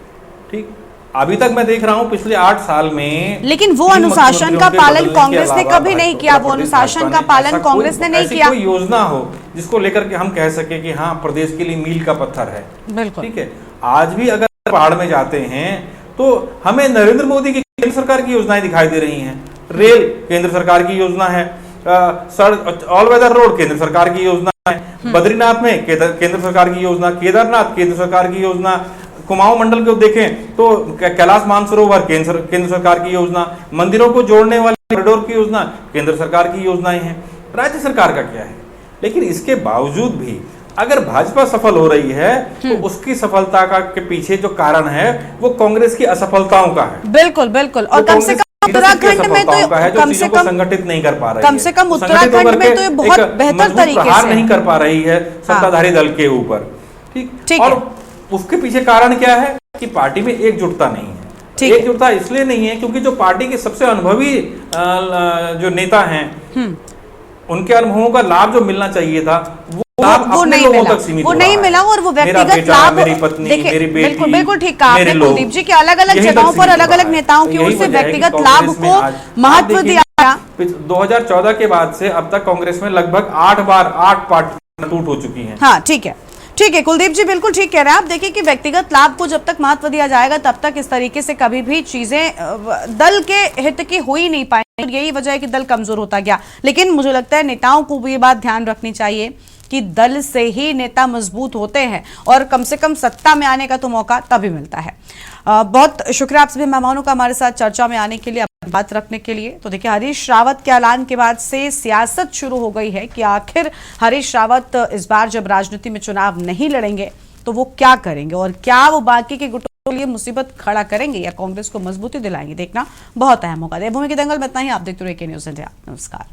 ठीक। अभी तक मैं देख रहा हूं पिछले 8 साल में, लेकिन वो अनुशासन का पालन कांग्रेस ने कभी नहीं किया। वो अनुशासन का पालन कांग्रेस ने नहीं किया। कोई योजना हो जिसको लेकर के हम कह सके कि हाँ प्रदेश के लिए मील का पत्थर है, बिल्कुल, ठीक है। आज भी अगर पहाड़ में जाते हैं तो हमें नरेंद्र मोदी की केंद्र सरकार की योजनाएं दिखाई दे रही हैं। रेल केंद्र सरकार की योजना है, ऑल वेदर रोड केंद्र सरकार की योजना है, बद्रीनाथ में केंद्र सरकार की योजना, केदारनाथ केंद्र सरकार की योजना, कुमाऊं मंडल को देखें तो कैलाश मानसरोवर केंद्र सरकार की योजना, मंदिरों को जोड़ने वाले कॉरिडोर की योजना केंद्र सरकार की योजनाएं हैं। राज्य सरकार का क्या है? लेकिन इसके बावजूद भी अगर भाजपा सफल हो रही है तो उसकी सफलता का के पीछे जो कारण है वो कांग्रेस की असफलताओं का है। बिल्कुल बिल्कुल। और कम से कम उत्तराखंड में तो कम से कम संगठित नहीं कर पा रही है, कम से कम उत्तराखंड में तो ये बहुत बेहतर तरीके से नहीं कर पा रही है सत्ताधारी दल के ऊपर, ठीक। और उसके पीछे कारण क्या है कि पार्टी में एकजुटता नहीं है। एकजुटता इसलिए नहीं है क्योंकि जो पार्टी के सबसे अनुभवी जो नेता हैं उनके अनुभवों का लाभ जो मिलना चाहिए था वो नहीं मिला, वो नहीं मिला। और वो व्यक्तिगत लाभ, मेरी पत्नी, मेरी बेटी, बिल्कुल बिल्कुल ठीक कहा आपने कुलदीप जी के अलग अलग जगहों पर अलग अलग नेताओं की ओर से व्यक्तिगत लाभ को महत्व दिया। 2014 के बाद से अब तक कांग्रेस में लगभग 8 पार्टी टूट हो चुकी है। हाँ ठीक है, ठीक है कुलदीप जी, बिल्कुल ठीक कह रहे हैं आप। देखिए कि व्यक्तिगत लाभ को जब तक महत्व दिया जाएगा तब तक इस तरीके से कभी भी चीजें दल के हित की हो ही नहीं पाएंगी। यही वजह है कि दल कमजोर होता गया। लेकिन मुझे लगता है नेताओं को भी ये बात ध्यान रखनी चाहिए कि दल से ही नेता मजबूत होते हैं और कम से कम सत्ता में आने का तो मौका तभी मिलता है। बहुत शुक्रिया आप सभी मेहमानों का हमारे साथ चर्चा में आने के लिए, बात रखने के लिए। तो देखिए हरीश रावत के ऐलान के बाद से सियासत शुरू हो गई है कि आखिर हरीश रावत इस बार जब राजनीति में चुनाव नहीं लड़ेंगे तो वो क्या करेंगे और क्या वो बाकी के गुटों के लिए मुसीबत खड़ा करेंगे या कांग्रेस को मजबूती दिलाएंगे, देखना बहुत अहम होगा। देवभूमि के दंगल में इतना ही। आप देखते रहिए के न्यूज़ इंडिया। नमस्कार।